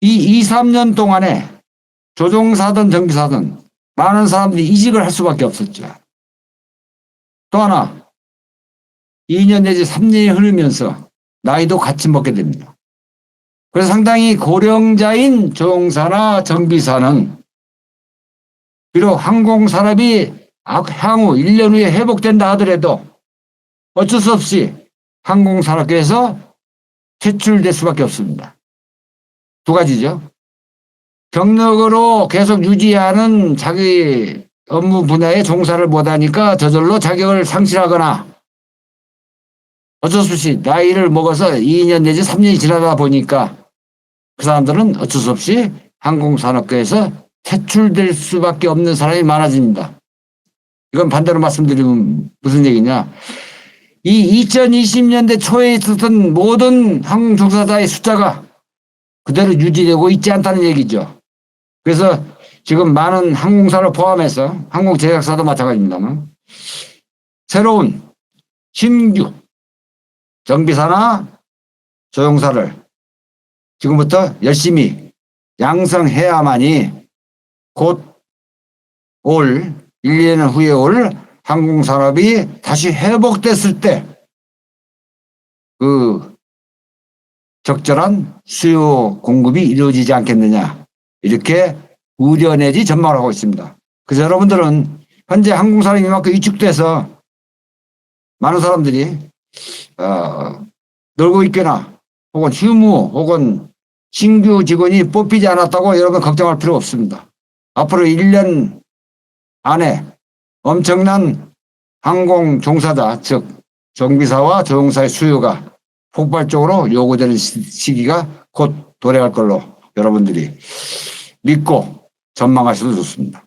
이 2, 3년 동안에 조종사든 정비사든 많은 사람들이 이직을 할 수밖에 없었죠. 또 하나 2년 내지 3년이 흐르면서 나이도 같이 먹게 됩니다. 그래서 상당히 고령자인 조종사나 정비사는 비록 항공산업이 향후 1년 후에 회복된다 하더라도 어쩔 수 없이 항공산업계에서 퇴출될 수밖에 없습니다. 두 가지죠. 경력으로 계속 유지하는 자기 업무 분야에 종사를 못하니까 저절로 자격을 상실하거나 어쩔 수 없이 나이를 먹어서 2년 내지 3년이 지나다 보니까 그 사람들은 어쩔 수 없이 항공산업계에서 퇴출될 수밖에 없는 사람이 많아집니다. 이건 반대로 말씀드리면 무슨 얘기냐. 이 2020년대 초에 있었던 모든 항공 종사자의 숫자가 그대로 유지되고 있지 않다는 얘기죠. 그래서 지금 많은 항공사를 포함해서 항공 제작사도 마찬가지입니다만 새로운 신규 정비사나 조종사를 지금부터 열심히 양성해야만이 곧 올 1, 2년 후에 올 항공산업이 다시 회복됐을 때 그 적절한 수요 공급이 이루어지지 않겠느냐 이렇게 우려 내지 전망을 하고 있습니다. 그래서 여러분들은 현재 항공산업이 이만큼 위축돼서 많은 사람들이 놀고 있거나 혹은 휴무 혹은 신규 직원이 뽑히지 않았다고 여러분 걱정할 필요 없습니다. 앞으로 1년 안에 엄청난 항공 종사자 즉 정비사와 조종사의 수요가 폭발적으로 요구되는 시기가 곧 도래할 걸로 여러분들이 믿고 전망하셔도 좋습니다.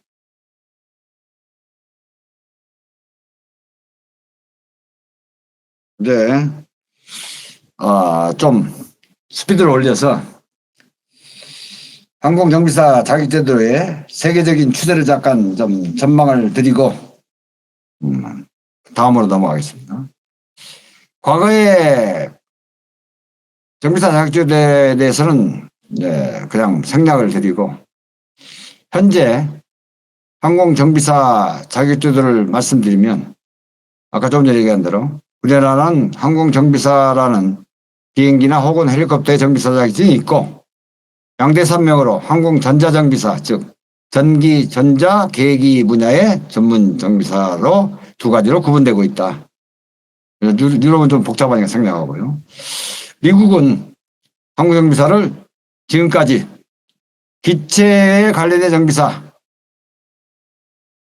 네, 좀 스피드를 올려서 항공정비사 자격제도의 세계적인 추세를 잠깐 좀 전망을 드리고 다음으로 넘어가겠습니다. 과거에 정비사 자격제도에 대해서는 그냥 생략을 드리고 현재 항공정비사 자격제도를 말씀드리면 아까 좀 전에 얘기한 대로 우리나라는 항공정비사라는 비행기나 혹은 헬리콥터의 정비사 자격증이 있고 양대 산맥으로 항공전자정비사 즉 전기, 전자, 계기 분야의 전문 정비사로 두 가지로 구분되고 있다. 유럽은 좀 복잡하니까 생략하고요. 미국은 항공정비사를 지금까지 기체에 관련된 정비사,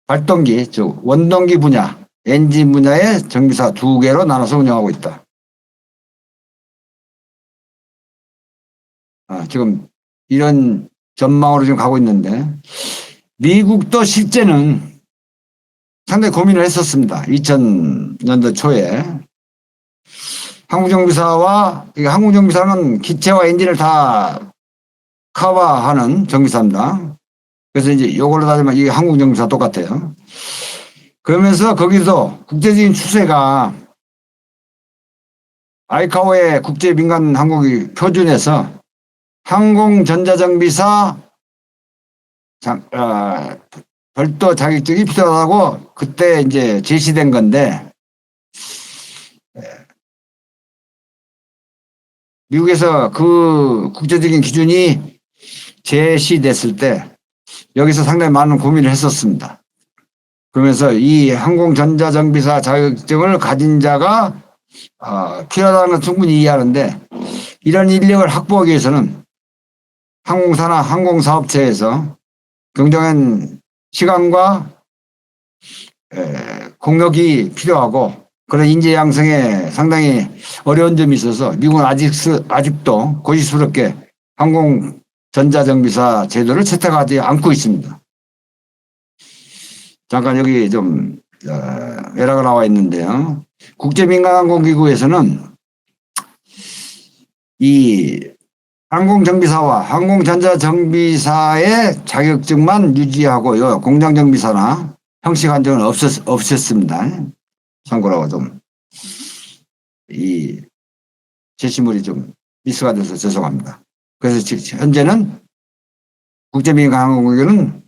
발동기, 즉 원동기 분야, 엔진 분야의 정비사 두 개로 나눠서 운영하고 있다. 지금 이런 전망으로 지금 가고 있는데 미국도 실제는 상당히 고민을 했었습니다. 2000년도 초에 항공정비사는 기체와 엔진을 다 커버하는 정비사입니다. 그래서 이제 이걸로 따지면 이게 항공정비사 똑같아요. 그러면서 거기서 국제적인 추세가 아이카오의 국제민간항공기 표준에서 항공전자정비사 별도 자격증이 필요하다고 그때 이제 제시된 건데, 미국에서 그 국제적인 기준이 제시됐을 때 여기서 상당히 많은 고민을 했었습니다. 그러면서 이 항공전자정비사 자격증을 가진 자가 필요하다는 건 충분히 이해하는데, 이런 인력을 확보하기 위해서는 항공사나 항공사업체에서 경정한 시간과 공력이 필요하고, 그런 인재 양성에 상당히 어려운 점이 있어서 미국은 아직도 고집스럽게 항공전자정비사 제도를 채택하지 않고 있습니다. 잠깐 여기 좀 외라가 나와 있는데요. 국제민간항공기구에서는 이 항공정비사와 항공전자정비사의 자격증만 유지하고요. 공장정비사나 형식 한정은 없앴습니다. 참고로 좀 이 제시물이 좀 미스가 돼서 죄송합니다. 그래서 현재는 국제민간항공기구는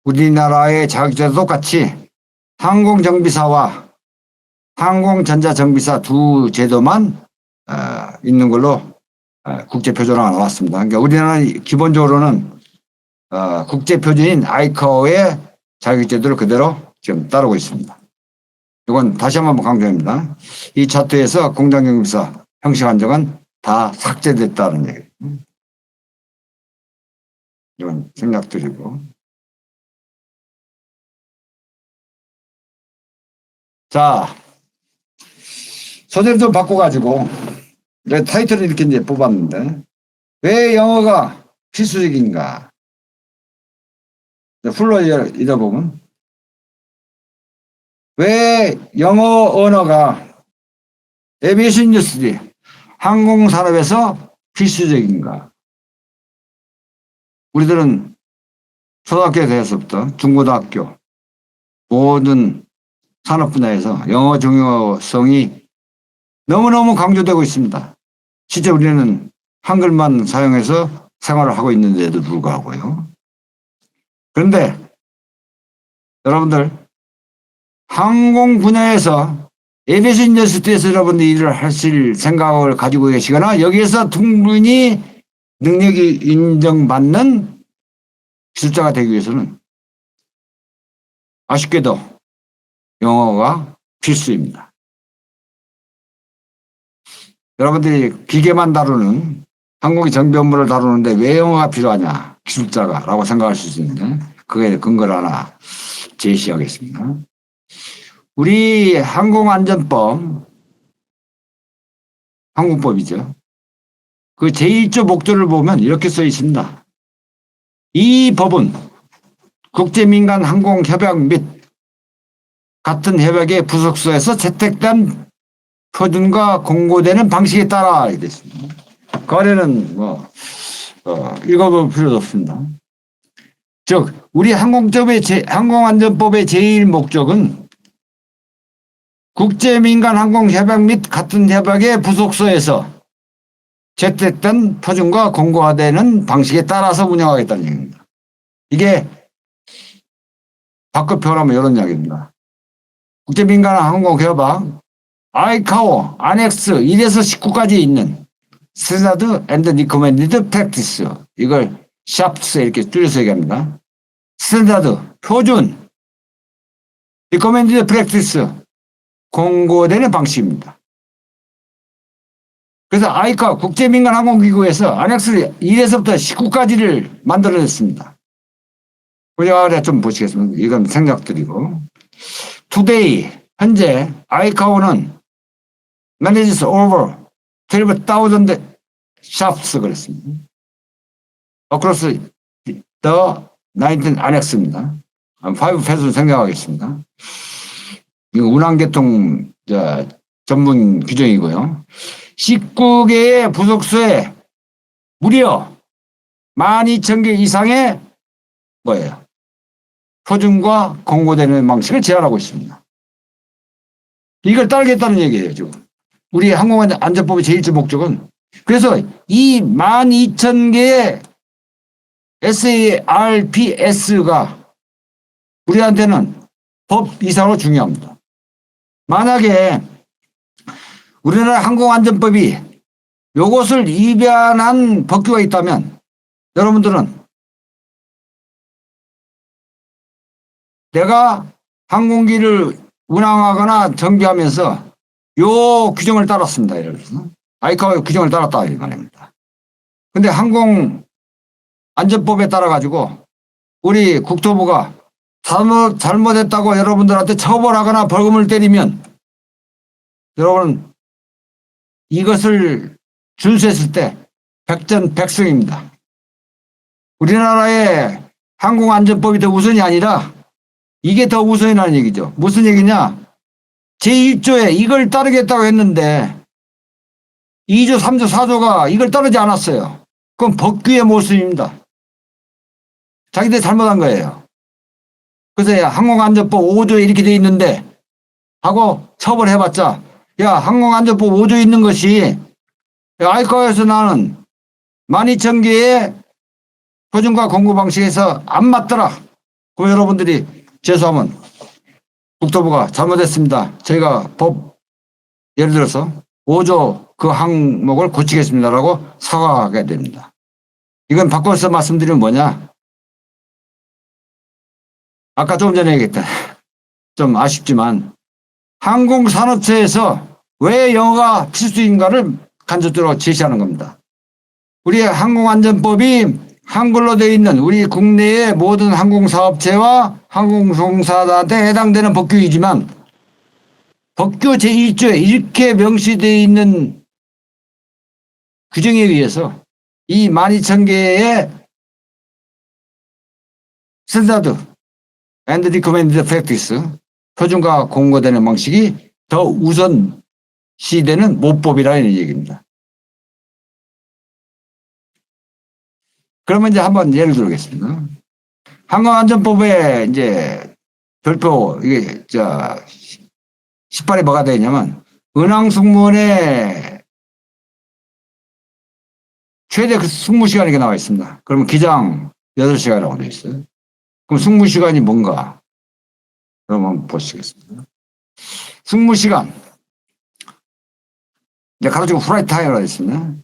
우리나라의 자격증과 똑같이 항공정비사와 항공전자정비사 두 제도만 있는 걸로 국제표준화가 나왔습니다. 그러니까 우리나라는 기본적으로는 국제표준인 아이카오의 자격제도를 그대로 지금 따르고 있습니다. 이건 다시 한번 강조합니다. 이 차트에서 공장정비사 형식 한정은 다 삭제됐다는 얘기예요. 이건 생략드리고. 자, 소재를 좀 바꿔가지고 내 타이틀을 이렇게 이제 뽑았는데, 왜 영어가 필수적인가? 풀로 읽어보면, 왜 영어 언어가 에비에이션 인더스트리, 항공산업에서 필수적인가? 우리들은 초등학교에 대해서부터 중고등학교 모든 산업 분야에서 영어 중요성이 너무너무 강조되고 있습니다. 실제 우리는 한글만 사용해서 생활을 하고 있는데도 불구하고요. 그런데 여러분들, 항공 분야에서 에비에이션 인더스트리에서 여러분들이 일을 하실 생각을 가지고 계시거나 여기에서 충분히 능력이 인정받는 기술자가 되기 위해서는 아쉽게도 영어가 필수입니다. 여러분들이 기계만 다루는 항공기 정비 업무를 다루는데 왜 영어가 필요하냐, 기술자가 라고 생각할 수 있는데, 그게 근거를 하나 제시하겠습니다. 우리 항공안전법, 항공법이죠. 그 제1조 목조를 보면 이렇게 써 있습니다. 이 법은 국제민간항공협약 및 같은 협약의 부속서에서 채택된 표준과 공고되는 방식에 따라 이렇게 됐습니다. 그 아래는 읽어볼 필요도 없습니다. 즉, 우리 항공안전법의 제1 목적은 국제민간항공협약 및 같은 협약의 부속서에서 채택된 표준과 공고화되는 방식에 따라서 운영하겠다는 얘기입니다. 이게 바꿔 표현하면 이런 이야기입니다. 국제민간항공협약 아이카오 안엑스 1에서 19까지 있는 스탠다드 앤드 리커멘디드 프랙티스, 이걸 샵스 이렇게 줄여서 얘기합니다. 스탠다드, 표준, 리커멘디드 프랙티스, 공고되는 방식입니다. 그래서 아이카 국제민간항공기구에서 안엑스 1에서부터 19까지를 만들어냈습니다. 보자 좀 보시겠습니다. 이건 생략드리고. Today, 현재 아이카오는 manages over 12,000 shafts 그랬습니다. across the 19 annex입니다. 5패스로 생략하겠습니다. 이거 운항계통 전문 규정이고요. 19개의 부속소에 무려 12,000개 이상의 뭐예요? 표준과 공고되는 방식을 제한하고 있습니다. 이걸 따르겠다는 얘기예요, 지금. 우리 항공안전법의 제1주 목적은. 그래서 이 12,000개의 SARPS가 우리한테는 법 이상으로 중요합니다. 만약에 우리나라 항공안전법이 이것을 위반한 법규가 있다면 여러분들은 내가 항공기를 운항하거나 정비하면서 요 규정을 따랐습니다. 이러면서 아이카오 규정을 따랐다 이 말입니다. 근데 항공안전법에 따라 가지고 우리 국토부가 잘못했다고 여러분들한테 처벌하거나 벌금을 때리면 여러분 이것을 준수했을 때 백전백승입니다. 우리나라의 항공안전법이 더 우선이 아니라 이게 더 우선이라는 얘기죠. 무슨 얘기냐? 제1조에 이걸 따르겠다고 했는데 2조, 3조, 4조가 이걸 따르지 않았어요. 그건 법규의 모순입니다. 자기들이 잘못한 거예요. 그래서 항공안전법 5조에 이렇게 돼 있는데 하고 처벌해봤자 야 항공안전법 5조에 있는 것이 아이카오에서 나는 12,000개의 표준과 공고 방식에서 안 맞더라. 그럼 여러분들이 죄송하면 국토부가 잘못했습니다. 저희가 법 예를 들어서 5조 그 항목을 고치겠습니다라고 사과하게 됩니다. 이건 바꿔서 말씀드리면 뭐냐? 아까 조금 전에 얘기했다. 좀 아쉽지만 항공산업체에서 왜 영어가 필수인가를 간접적으로 제시하는 겁니다. 우리 항공안전법이 한글로 되어 있는 우리 국내의 모든 항공사업체와 항공종사자한테 해당되는 법규이지만 법규 제1조에 이렇게 명시되어 있는 규정에 의해서 이 12,000개의 스탠다드 and recommended practice 표준과 공고되는 방식이 더 우선시되는 모법이라는 얘기입니다. 그러면 이제 한번 예를 들어보겠습니다. 항공안전법에 이제 별표 이게 18에 뭐가 되냐면 은항 승무원의 최대 그 승무 시간이 나와 있습니다. 그러면 기장 8시간이라고 되어 있어요. 그럼 승무 시간이 뭔가? 그러면 보시겠습니다. 승무 시간. 이제 가로치고 프라이트 타임이라고 되어 있습니다.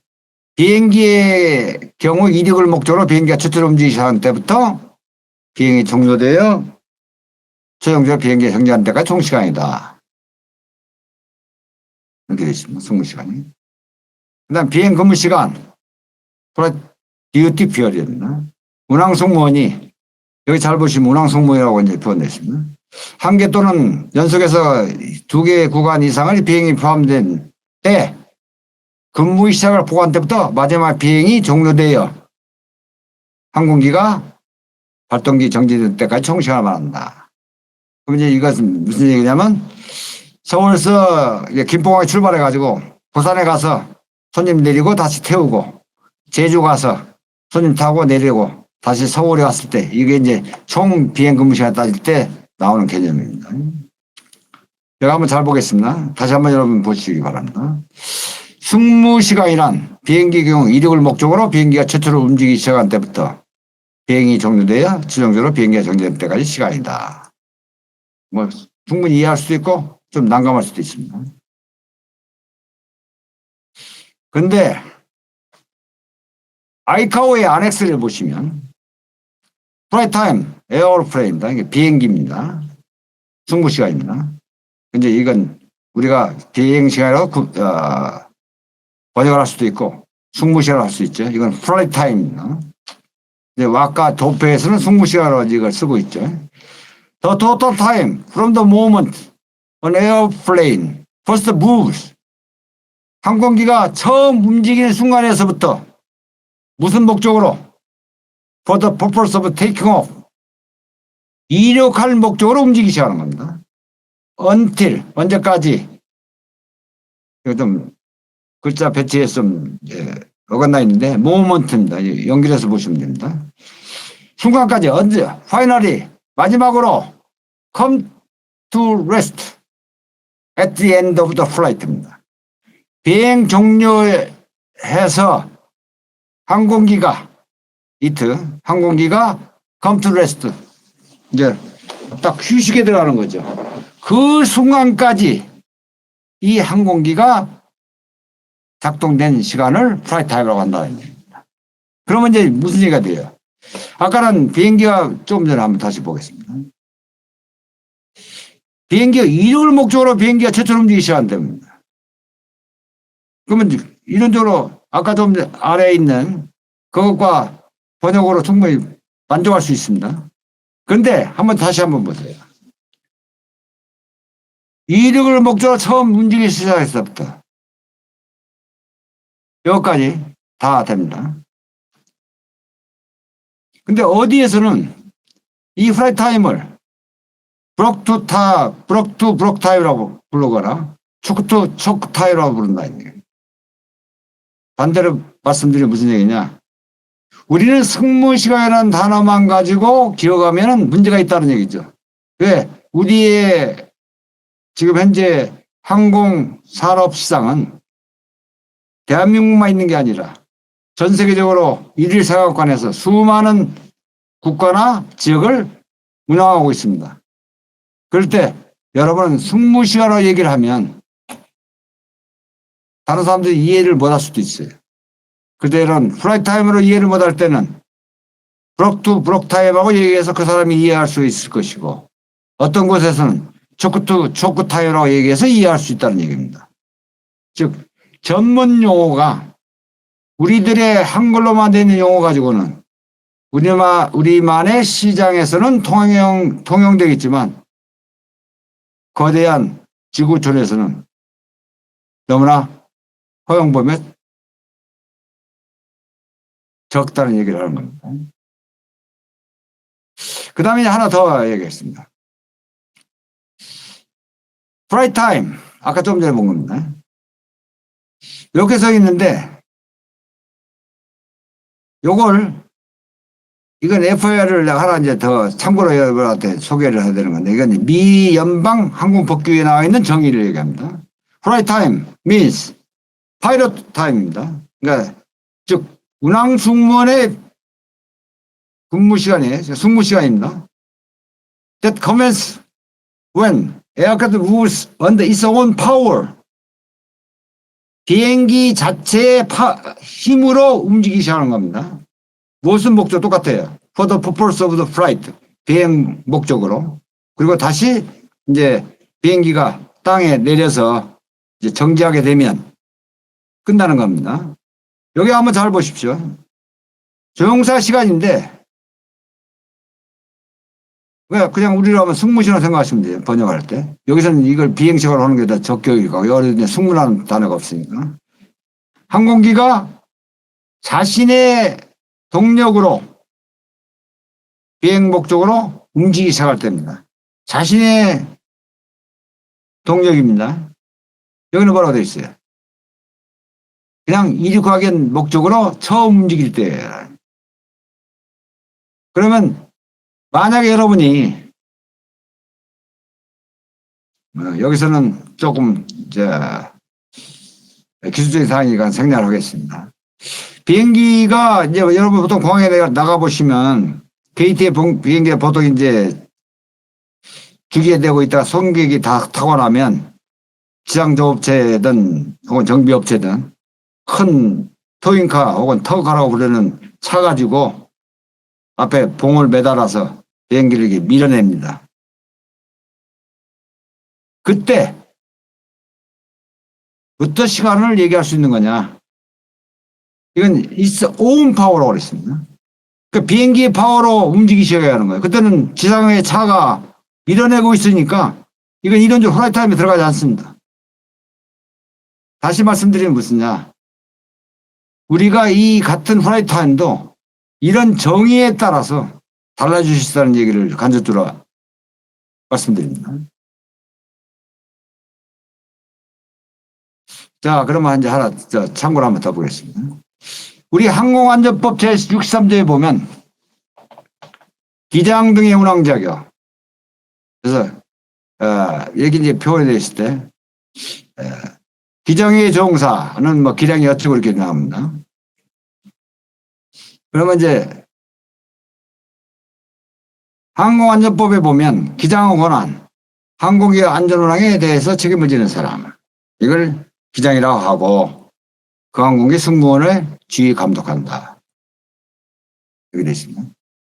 비행기의 경우 이륙을 목적으로 비행기가 추출 움직이기 시작한 때부터 비행이 종료되어 최종적으로 비행기가 정지한 때까지 총 시간이다. 이렇게 되어 있습니다. 승무 시간이. 그 다음 비행 근무 시간. 듀티 피어리입니다. 운항 승무원이 여기 잘 보시면 운항 승무원이라고 이제 표현되어 있습니다. 한 개 또는 연속해서 2개 구간 이상의 비행이 포함된 때 근무 시작을 보고한 때부터 마지막 비행이 종료되어 항공기가 발동기 정지될 때까지 총 시간을 말한다. 그럼 이제 이것은 무슨 얘기냐면 서울에서 김포공항에 출발해가지고 부산에 가서 손님 내리고 다시 태우고 제주 가서 손님 타고 내리고 다시 서울에 왔을 때 이게 이제 총 비행 근무 시간 따질 때 나오는 개념입니다. 제가 한번 잘 보겠습니다. 다시 한번 여러분 보시기 바랍니다. 승무 시간이란 비행기 경우 이륙을 목적으로 비행기가 최초로 움직이기 시작한 때부터 비행이 종료되어 최종적으로 비행기가 정지될 때까지 시간이다. 뭐 충분히 이해할 수도 있고 좀 난감할 수도 있습니다. 근데 아이카오의 안엑스를 보시면 flight time, airplane입니다. 이게 비행기입니다. 승무 시간입니다. 근데 이건 우리가 비행 시간으로 번역을 할 수도 있고 승무 시간을 할 수 있죠. 이건 flight time입니다. 이제 아까 도표에서는 승무 시간으로 이걸 쓰고 있죠. The total time from the moment an airplane first moves. 항공기가 처음 움직이는 순간에서부터 무슨 목적으로? For the purpose of taking off. 이륙할 목적으로 움직이기 시작하는 겁니다. Until, 언제까지. 이거 좀 글자 배치에 좀 어긋나 있는데 moment입니다. 연결해서 보시면 됩니다. 순간까지 언제? Finally, 마지막으로 come to rest at the end of the flight입니다. 비행 종료해서 항공기가 come to rest 이제 딱 휴식에 들어가는 거죠. 그 순간까지 이 항공기가 작동된 시간을 flight time이라고 한다는 얘기입니다. 그러면 이제 무슨 얘기가 돼요? 아까는 비행기가 조금 전에 한번 다시 보겠습니다. 비행기가 이륙을 목적으로 비행기가 최초로 움직이기 시작한답니다. 그러면 이론적으로 아까 좀 아래에 있는 그것과 번역으로 충분히 만족할 수 있습니다. 그런데 다시 한번 보세요. 이륙을 목적으로 처음 움직이기 시작했을 때부터 여기까지 다 됩니다. 근데 어디에서는 이 플라이트 타임을 브록 투 타임이라고 부르거나 초크 투 초크 타임이라고 부른다. 반대로 말씀드리면 무슨 얘기냐? 우리는 승무시간이라는 단어만 가지고 기억하면 문제가 있다는 얘기죠. 왜? 우리의 지금 현재 항공산업 시장은 대한민국만 있는 게 아니라 전 세계적으로 일일 사각관에서 수많은 국가나 지역을 운영하고 있습니다. 그럴 때 여러분은 승무시간으로 얘기를 하면 다른 사람들이 이해를 못할 수도 있어요. 그때는 플라이트 타임으로 이해를 못할 때는 브록 투 브록 타임하고 얘기해서 그 사람이 이해할 수 있을 것이고 어떤 곳에서는 초크 투 초크 타임이라고 얘기해서 이해할 수 있다는 얘기입니다. 즉 전문 용어가 우리들의 한글로만 되는 용어 가지고는 우리만의 시장에서는 통용되겠지만 거대한 지구촌에서는 너무나 허용범위에 적다는 얘기를 하는 겁니다. 그 다음에 하나 더 얘기했습니다. 프라이트 타임. 아까 좀 전에 본 겁니다. 이렇게 써 있는데 이건 FAR을 하나 이제 더 참고로 여러분한테 소개를 해야 되는 건데 이건 미 연방 항공법규에 나와 있는 정의를 얘기합니다. Flight time means pilot time입니다. 그러니까 즉 운항 승무원의 근무 시간이에요. 승무 시간입니다. That commences when aircraft moves under its own power. 비행기 자체의 힘으로 움직이기 시작하는 겁니다. 무슨 목적 똑같아요. For the purpose of the flight. 비행 목적으로. 그리고 다시 이제 비행기가 땅에 내려서 이제 정지하게 되면 끝나는 겁니다. 여기 한번 잘 보십시오. 조용사 시간인데 그냥 우리로 하면 승무시간 생각하시면 돼요. 번역할 때. 여기서는 이걸 비행시간으로 하는 게 더 적격이고 여기 승무라는 단어가 없으니까. 항공기가 자신의 동력으로 비행 목적으로 움직이기 시작할 때입니다. 자신의 동력입니다. 여기는 뭐라고 되어 있어요? 그냥 이륙하기 목적으로 처음 움직일 때예요. 그러면 만약에 여러분이 여기서는 조금 기술적인 사항이니까 생략을 하겠습니다. 비행기가 이제 여러분 보통 공항에 나가 보시면 게이트에 비행기가 보통 이제 주기에 대고 있다가 승객이 다 타고 나면 지상조업체든 혹은 정비업체든 큰 토잉카 혹은 터카라고 부르는 차 가지고 앞에 봉을 매달아서 비행기를 이렇게 밀어냅니다. 그때 어떤 시간을 얘기할 수 있는 거냐? 이건 it's own power라고 그랬습니다. 그 비행기의 파워로 움직이셔야 하는 거예요. 그때는 지상의 차가 밀어내고 있으니까 이건 이론적 후라이 타임에 들어가지 않습니다. 다시 말씀드리면 무슨냐? 우리가 이 같은 후라이 타임도 이런 정의에 따라서 달라질 수 있다는 얘기를 간접적으로 말씀드립니다. 자, 그러면 이제 하나 참고를 한번 더 보겠습니다. 우리 항공안전법 제63조에 보면 기장 등의 운항 자격. 그래서 여기 이제 표현이 되어 있을 때 기장의 종사는 뭐 기량이 어쩌고 이렇게 나옵니다. 그러면 이제 항공안전법에 보면 기장의 권한, 항공기 안전운항에 대해서 책임을 지는 사람, 이걸 기장이라고 하고 그 항공기 승무원을 지휘 감독한다. 이렇게 되어 있습니다.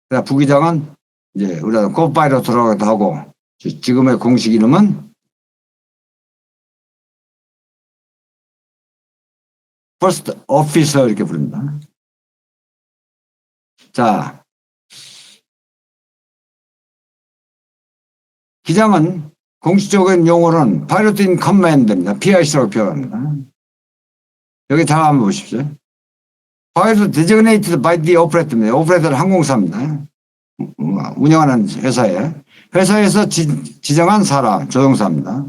그러나 부기장은 이제 우리가 코파일럿이라고도 하고 지금의 공식 이름은 퍼스트 오피서 이렇게 부릅니다. 자, 기장은 공식적인 용어는 파일럿 인 커맨드입니다. PIC라고 표현합니다. 여기 잘 한번 보십시오. 파일럿 designated by the operator입니다. 오퍼레이터는 항공사입니다. 운영하는 회사에서 지정한 사람, 조종사입니다.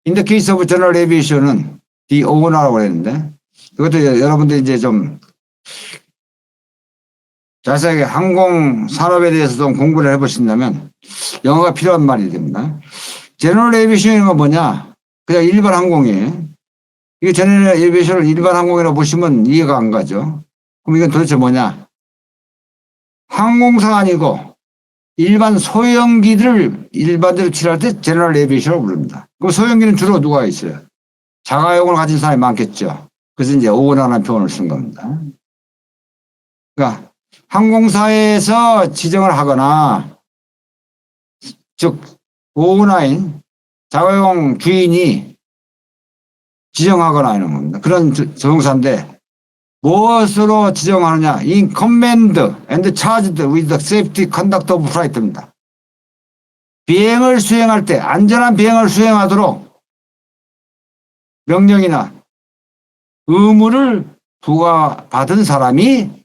In the case of general aviation은 the owner라고 했는데 이것도 여러분들이 이제 좀 자세하게 항공 산업에 대해서 좀 공부를 해보신다면 영어가 필요한 말이 됩니다. 제너럴 에비에이션은 뭐냐? 그냥 일반 항공이에요. 이게 제너럴 에비에이션을 일반 항공이라고 보시면 이해가 안 가죠. 그럼 이건 도대체 뭐냐? 항공사가 아니고 일반 소형기들을 일반적으로 칠할 때 제너럴 에비에이션이라고 부릅니다. 그럼 소형기는 주로 누가 있어요? 자가용을 가진 사람이 많겠죠. 그래서 이제 오너라는 표현을 쓴 겁니다. 그러니까 항공사에서 지정을 하거나 즉 오너인 자가용 주인이 지정하거나 이런 겁니다. 그런 조종사인데 무엇으로 지정하느냐? In command and charged with the safety conduct of flight입니다. 비행을 수행할 때 안전한 비행을 수행하도록 명령이나 의무를 부과받은 사람이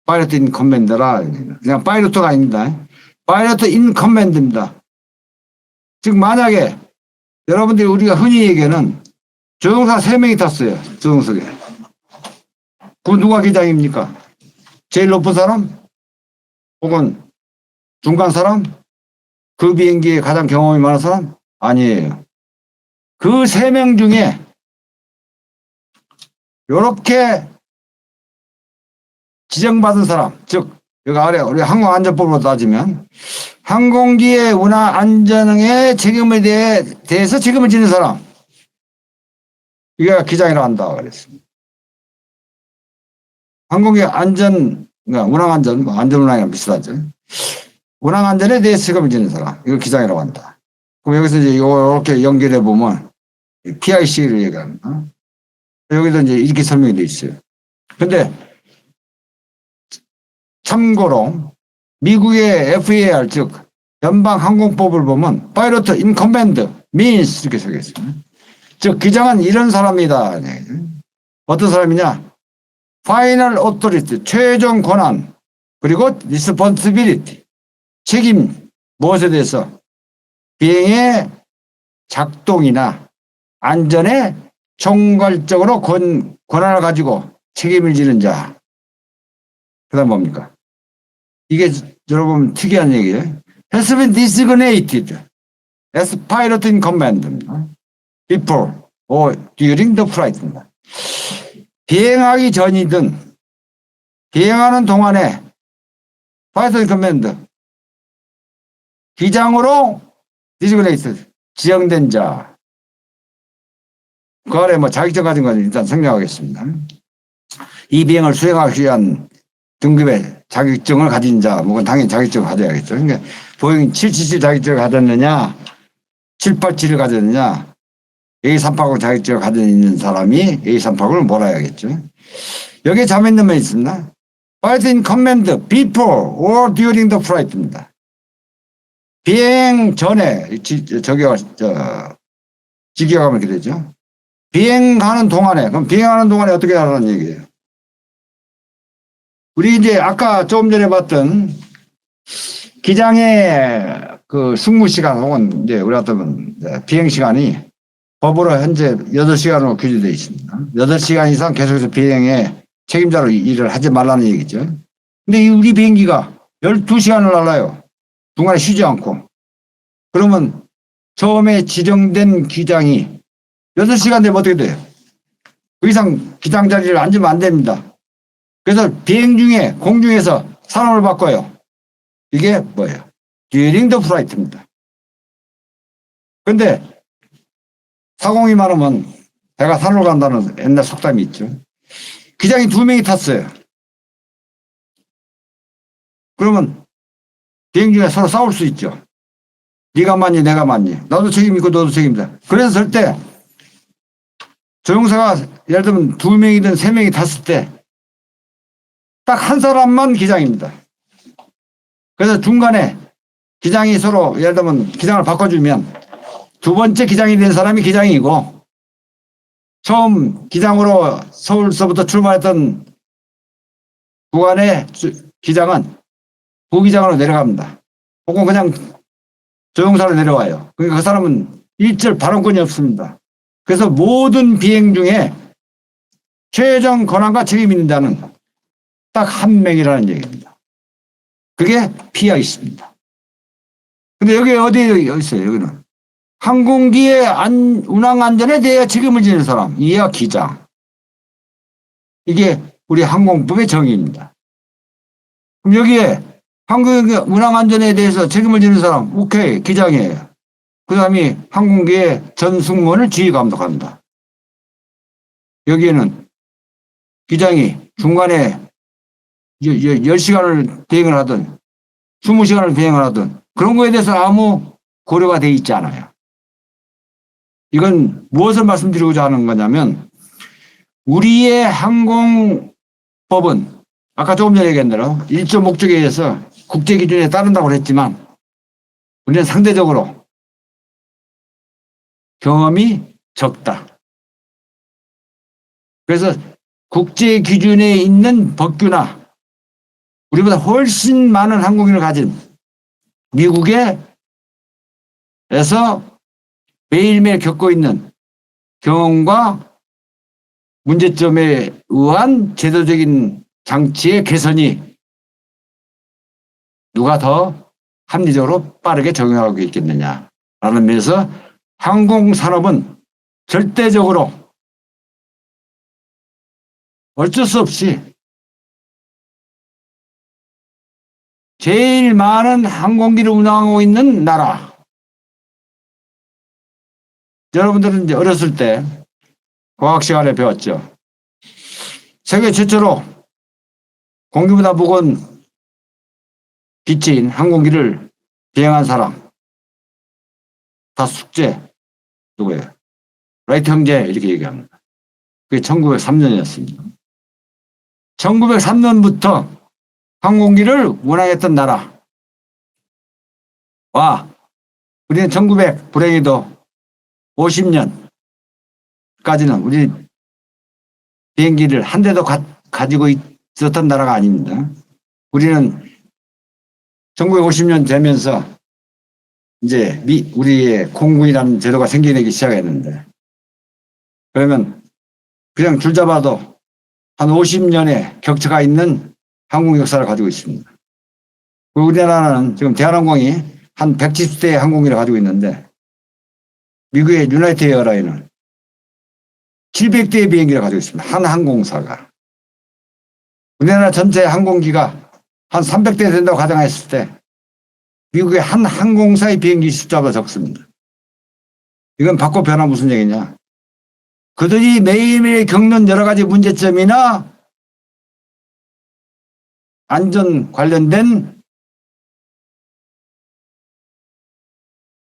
파일럿 인 커맨드라. 그냥 파일럿가 아닙니다. 파일럿 인 커맨드입니다. 즉 만약에 여러분들이 우리가 흔히 얘기하는 조종사 3명이 탔어요. 조종석에. 그 누가 기장입니까? 제일 높은 사람? 혹은 중간 사람? 그 비행기에 가장 경험이 많은 사람? 아니에요. 그 3명 중에 이렇게 지정받은 사람, 즉 여기 아래 우리 항공안전법으로 따지면 항공기의 운항 안전의 책임에 대해서 책임을 지는 사람, 이게 기장이라고 한다 그랬습니다. 항공기 안전, 그러니까 운항 안전, 안전운항이랑 비슷하죠. 운항 안전에 대해서 책임을 지는 사람, 이걸 기장이라고 한다. 그럼 여기서 이제 이렇게 연결해 보면 PIC를 얘기합니다. 여기도 이제 이렇게 설명이 되어 있어요. 근데 참고로 미국의 FAR 즉 연방항공법을 보면 Pilot in Command means 이렇게 적혀 있습니다. 즉 기장은 이런 사람이다. 어떤 사람이냐? Final Authority 최종 권한 그리고 Responsibility 책임 무엇에 대해서 비행의 작동이나 안전에 총괄적으로 권한을 가지고 책임을 지는 자. 그 다음 뭡니까? 이게 여러분 특이한 얘기예요. Has been designated as pilot in command before or during the flight입니다. 비행하기 전이든 비행하는 동안에 pilot in command 기장으로 designated 지정된 자. 그 아래 뭐 자격증 가진 건 일단 생략하겠습니다. 이 비행을 수행하기 위한 등급의 자격증을 가진 자, 뭐 당연히 자격증을 가져야겠죠. 그러니까 보잉 777 자격증을 가졌느냐, 787을 가졌느냐, A380 자격증을 가지고 있는 사람이 A380을 몰아야겠죠. 여기에 잠있는 면 있습니다. Fight in command before or during the flight입니다. 비행 전에, 직역하면 이렇게 되죠. 비행하는 동안에, 그럼 비행하는 동안에 어떻게 하라는 얘기예요? 우리 이제 아까 조금 전에 봤던 기장의 그 승무 시간 혹은 이제 우리 같은 비행 시간이 법으로 현재 8시간으로 규정되어 있습니다. 8시간 이상 계속해서 비행에 책임자로 일을 하지 말라는 얘기죠. 근데 우리 비행기가 12시간을 날아요. 중간에 쉬지 않고. 그러면 처음에 지정된 기장이 8시간 되면 어떻게 돼요? 그 이상 기장 자리를 앉으면 안 됩니다. 그래서 비행 중에 공중에서 산업을 바꿔요. 이게 뭐예요? During the flight입니다. 근데 사공이 많으면 배가 산으로 간다는 옛날 속담이 있죠. 기장이 2명이 탔어요. 그러면 비행 중에 서로 싸울 수 있죠. 네가 맞니 내가 맞니. 나도 책임 있고 너도 책임이다. 그래서 절대 조종사가 예를 들면 2명이든 3명이 탔을 때 딱 한 사람만 기장입니다. 그래서 중간에 기장이 서로 예를 들면 기장을 바꿔주면 두 번째 기장이 된 사람이 기장이고 처음 기장으로 서울서부터 출발했던 구간의 기장은 부기장으로 내려갑니다. 혹은 그냥 조종사로 내려와요. 그러니까 그 사람은 일절 발언권이 없습니다. 그래서 모든 비행 중에 최종 권한과 책임이 있는 자는 딱 한 명이라는 얘기입니다. 그게 PIC입니다. 근데 여기 어디에 있어요? 여기는 항공기의 운항 안전에 대해 책임을 지는 사람, 이하 기장. 이게 우리 항공법의 정의입니다. 그럼 여기에 항공기 운항 안전에 대해서 책임을 지는 사람, 오케이, 기장이에요. 그 사람이 항공기의 전 승무원을 지휘 감독합니다. 여기에는 기장이 중간에 10시간을 비행을 하든 20시간을 비행을 하든 그런 거에 대해서 아무 고려가 되어 있지 않아요. 이건 무엇을 말씀드리고자 하는 거냐면 우리의 항공법은 아까 조금 전에 얘기한 대로 일조 목적에 의해서 국제 기준에 따른다고 했지만 우리는 상대적으로 경험이 적다. 그래서 국제 기준에 있는 법규나 우리보다 훨씬 많은 항공기를 가진 미국에서 매일매일 겪고 있는 경험과 문제점에 의한 제도적인 장치의 개선이 누가 더 합리적으로 빠르게 적용하고 있겠느냐라는 면에서 항공산업은 절대적으로 어쩔 수 없이 제일 많은 항공기를 운항하고 있는 나라. 여러분들은 이제 어렸을 때 과학 시간에 배웠죠. 세계 최초로 공기보다 무거운 기체인 항공기를 비행한 사람. 다 숙제. 누구예요? 라이트 형제 이렇게 얘기합니다. 그게 1903년이었습니다. 1903년부터 항공기를 운항했던 나라와 우리는 1900 불행히도 50년까지는 우리 비행기를 한 대도 가지고 있었던 나라가 아닙니다. 우리는 1950년 되면서 이제 우리의 공군이라는 제도가 생기기 시작했는데 그러면 그냥 줄 잡아도 한 50년의 격차가 있는 항공 역사를 가지고 있습니다. 우리나라는 지금 대한항공이 한 170대의 항공기를 가지고 있는데 미국의 유나이티드 에어라인은 700대의 비행기를 가지고 있습니다. 한 항공사가. 우리나라 전체 항공기가 한 300대 된다고 가정했을 때 미국의 한 항공사의 비행기 숫자보다 적습니다. 이건 바꿔 변화 무슨 얘기냐. 그들이 매일매일 겪는 여러 가지 문제점이나 안전 관련된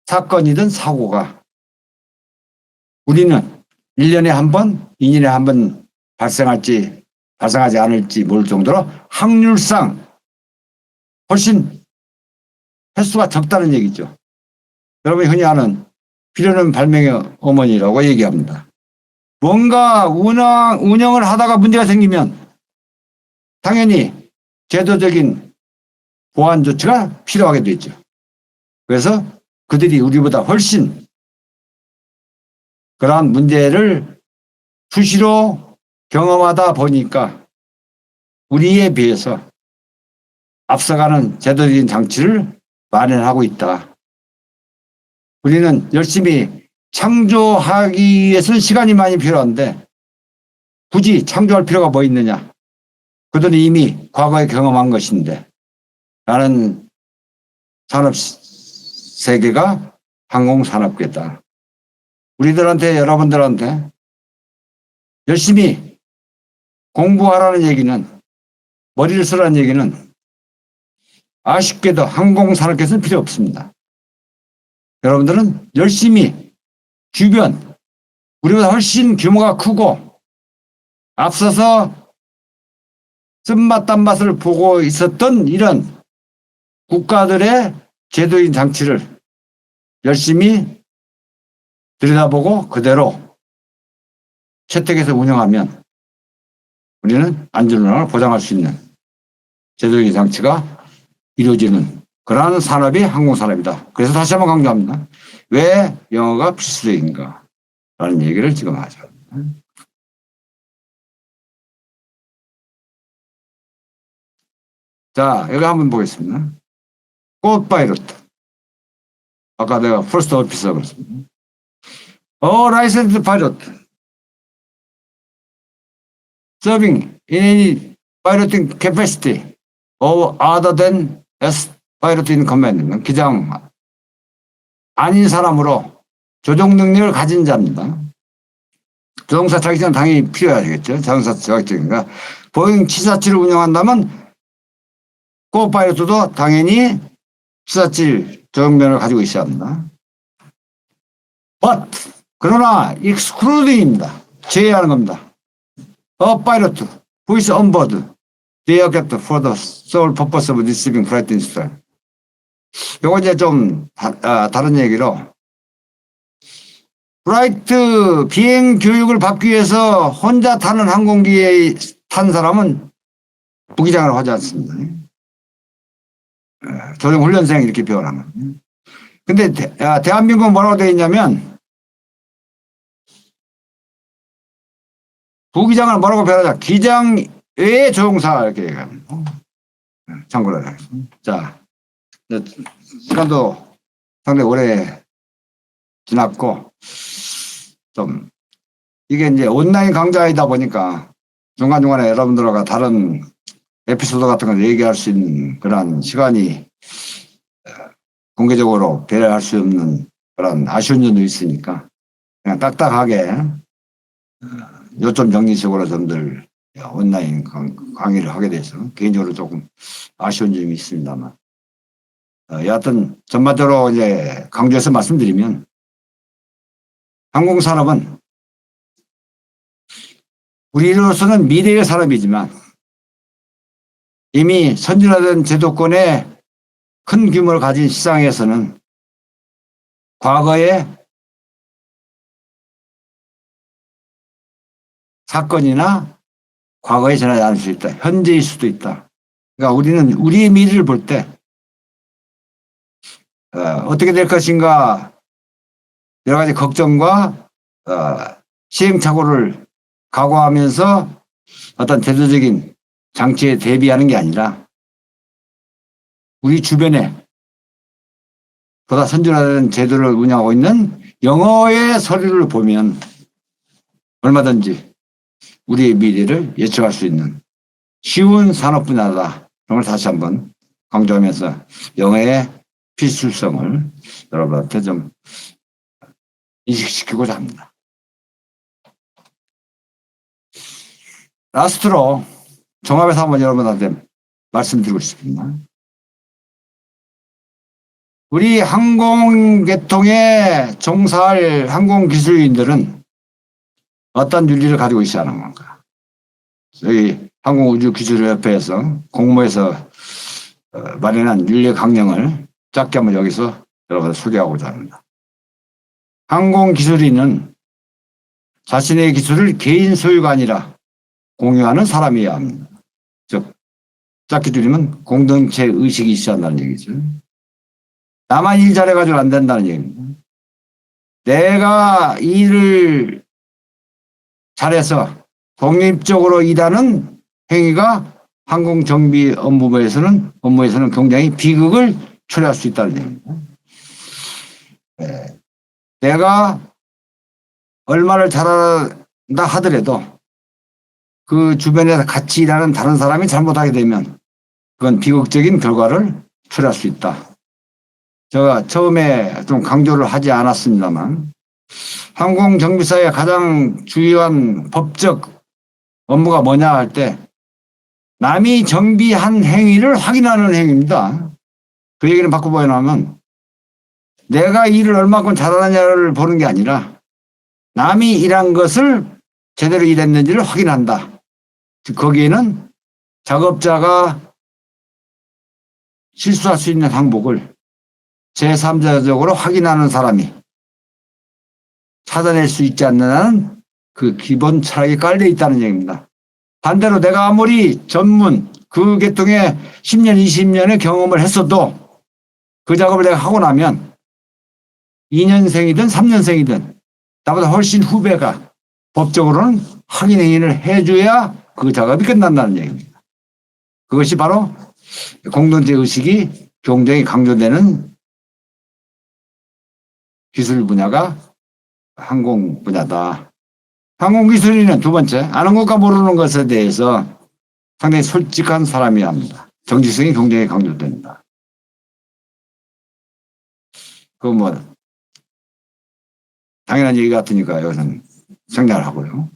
사건이든 사고가 우리는 1년에 한 번, 2년에 한 번 발생하지 않을지 모를 정도로 확률상 훨씬 횟수가 적다는 얘기죠. 여러분이 흔히 아는 필요는 발명의 어머니라고 얘기합니다. 뭔가 운영을 하다가 문제가 생기면 당연히 제도적인 보완 조치가 필요하게 되죠. 그래서 그들이 우리보다 훨씬 그러한 문제를 수시로 경험하다 보니까 우리에 비해서 앞서가는 제도적인 장치를 마련하고 있다. 우리는 열심히 창조하기 위해서는 시간이 많이 필요한데 굳이 창조할 필요가 뭐 있느냐. 그들은 이미 과거에 경험한 것인데 라는 산업 세계가 항공산업계다. 우리들한테 여러분들한테 열심히 공부하라는 얘기는 머리를 쓰라는 얘기는 아쉽게도 항공산업계에서는 필요 없습니다. 여러분들은 열심히 주변 우리보다 훨씬 규모가 크고 앞서서 쓴맛 딴맛을 보고 있었던 이런 국가들의 제도적인 장치를 열심히 들여다보고 그대로 채택해서 운영하면 우리는 안전운항을 보장할 수 있는 제도적인 장치가 이루어지는 그러한 산업이 항공산업이다. 그래서 다시 한번 강조합니다. 왜 영어가 필수적인가? 라는 얘기를 지금 하죠. 자, 여기 한번 보겠습니다. 꽃파이로트. 아까 내가 퍼스트 오피서 그랬습니다. licensed pilot serving in any piloting capacity or other than as pilot in command. 기장 아닌 사람으로 조종 능력을 가진 자입니다. 조종사 자격증은 당연히 필요하겠죠. 자동차 자격증인가. 보잉 747을 운영한다면 코파이로트도 당연히 747 조종면허를 가지고 있어야 합니다. But 그러나 excluding입니다. 제외하는 겁니다. A pilot who is on board the aircraft for the sole purpose of receiving flight instruction. 요거 이제 좀 다른 얘기로 플라이트 비행 교육을 받기 위해서 혼자 타는 항공기에 탄 사람은 부기장을 하지 않습니다. 조종 훈련생 이렇게 표현하면. 근데 대한민국은 뭐라고 되어 있냐면 부기장을 뭐라고 표현하자. 기장 외 조종사 이렇게 얘기합니다. 참고로 하겠습니다. 자, 시간도 상당히 오래 지났고 좀 이게 이제 온라인 강좌이다 보니까 중간중간에 여러분들과 다른 에피소드 같은 걸 얘기할 수 있는 그런 시간이 공개적으로 배려할 수 없는 그런 아쉬운 점도 있으니까 그냥 딱딱하게 요점 정리식으로 좀들 온라인 강의를 하게 돼서 개인적으로 조금 아쉬운 점이 있습니다만 여하튼 전반적으로 이제 강조해서 말씀드리면 항공산업은 우리로서는 미래의 산업이지만 이미 선진화된 제도권의 큰 규모를 가진 시장에서는 과거의 사건이나 과거에 전하지 않을 수 있다. 현재일 수도 있다. 그러니까 우리는 우리의 미래를 볼 때 어떻게 될 것인가 여러 가지 걱정과 시행착오를 각오하면서 어떤 제도적인 장치에 대비하는 게 아니라 우리 주변에 보다 선진화된 제도를 운영하고 있는 영어의 서류를 보면 얼마든지 우리의 미래를 예측할 수 있는 쉬운 산업 분야다. 그런 걸 다시 한번 강조하면서 영어의 필수성을 여러분한테 좀 인식시키고자 합니다. 라스트로 종합해서 한번 여러분한테 말씀드리고 싶습니다. 우리 항공계통에 종사할 항공기술인들은 어떤 윤리를 가지고 있어야 하는 건가? 저희 항공우주기술협회에서 공모해서 마련한 윤리 강령을 짧게 한번 여기서 여러분 소개하고자 합니다. 항공기술인은 자신의 기술을 개인 소유가 아니라 공유하는 사람이어야 합니다. 즉, 짧게 줄이면 공동체 의식이 있어야 한다는 얘기죠. 나만 일 잘해가지고 안 된다는 얘기입니다. 내가 일을 잘해서 독립적으로 일하는 행위가 항공정비 업무에서는 굉장히 비극을 초래할 수 있다는 얘기입니다. 내가 얼마를 잘한다 하더라도 그 주변에서 같이 일하는 다른 사람이 잘못하게 되면 그건 비극적인 결과를 초래할 수 있다. 제가 처음에 좀 강조를 하지 않았습니다만 항공정비사의 가장 중요한 법적 업무가 뭐냐 할 때 남이 정비한 행위를 확인하는 행위입니다. 그 얘기는 바꿔보면 내가 일을 얼마큼 잘하느냐를 보는 게 아니라 남이 일한 것을 제대로 일했는지를 확인한다. 거기에는 작업자가 실수할 수 있는 항목을 제3자적으로 확인하는 사람이 찾아낼 수 있지 않느냐는 그 기본 철학이 깔려 있다는 얘기입니다. 반대로 내가 아무리 전문 그 계통에 10년, 20년의 경험을 했어도 그 작업을 내가 하고 나면 2년생이든 3년생이든 나보다 훨씬 후배가 법적으로는 확인 행위를 해줘야 그 작업이 끝난다는 얘기입니다. 그것이 바로 공동체 의식이 굉장히 강조되는 기술 분야가 항공 분야다. 항공기술인은 두 번째, 아는 것과 모르는 것에 대해서 상당히 솔직한 사람이어야 합니다. 정직성이 굉장히 강조됩니다. 당연한 얘기 같으니까 여기서는 생략을 하고요.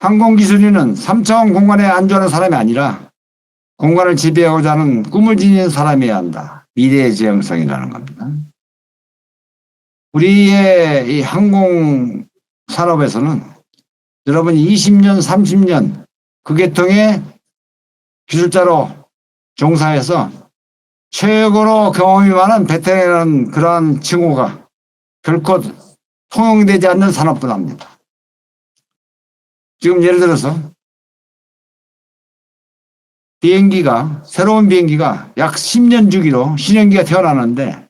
항공기술인은 3차원 공간에 안주하는 사람이 아니라 공간을 지배하고자 하는 꿈을 지니는 사람이어야 한다. 미래의 지향성이라는 겁니다. 우리의 이 항공 산업에서는 여러분 20년, 30년 그 계통의 기술자로 종사해서 최고로 경험이 많은 베테랑이라는 그러한 칭호가 결코 통용되지 않는 산업 분야입니다. 지금 예를 들어서 새로운 비행기가 약 10년 주기로 신형기가 태어나는데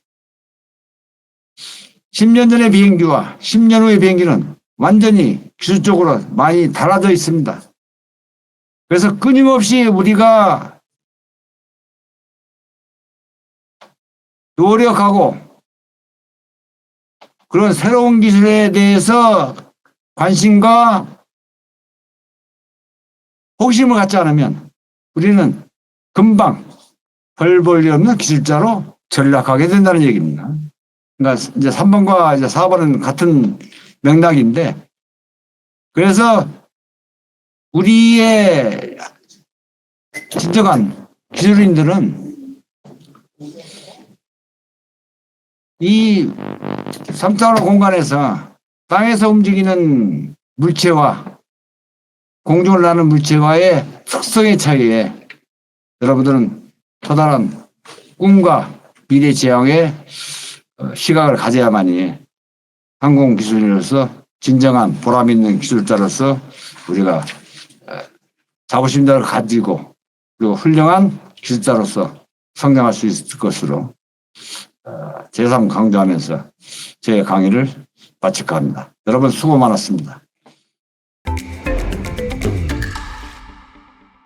10년 전의 비행기와 10년 후의 비행기는 완전히 기술적으로 많이 달라져 있습니다. 그래서 끊임없이 우리가 노력하고 그런 새로운 기술에 대해서 관심과 호기심을 갖지 않으면 우리는 금방 별 볼 일 없는 기술자로 전락하게 된다는 얘기입니다. 그러니까 이제 3번과 이제 4번은 같은 맥락인데, 그래서 우리의 진정한 기술인들은 이 3차원 공간에서 땅에서 움직이는 물체와 공중을 나는 물체와의 특성의 차이에 여러분들은 커다란 꿈과 미래 지향의 시각을 가져야만이 항공기술인으로서 진정한 보람 있는 기술자로서 우리가 자부심을 가지고 그리고 훌륭한 기술자로서 성장할 수 있을 것으로 제3 강조하면서 제 강의를 마칠까 합니다. 여러분 수고 많았습니다.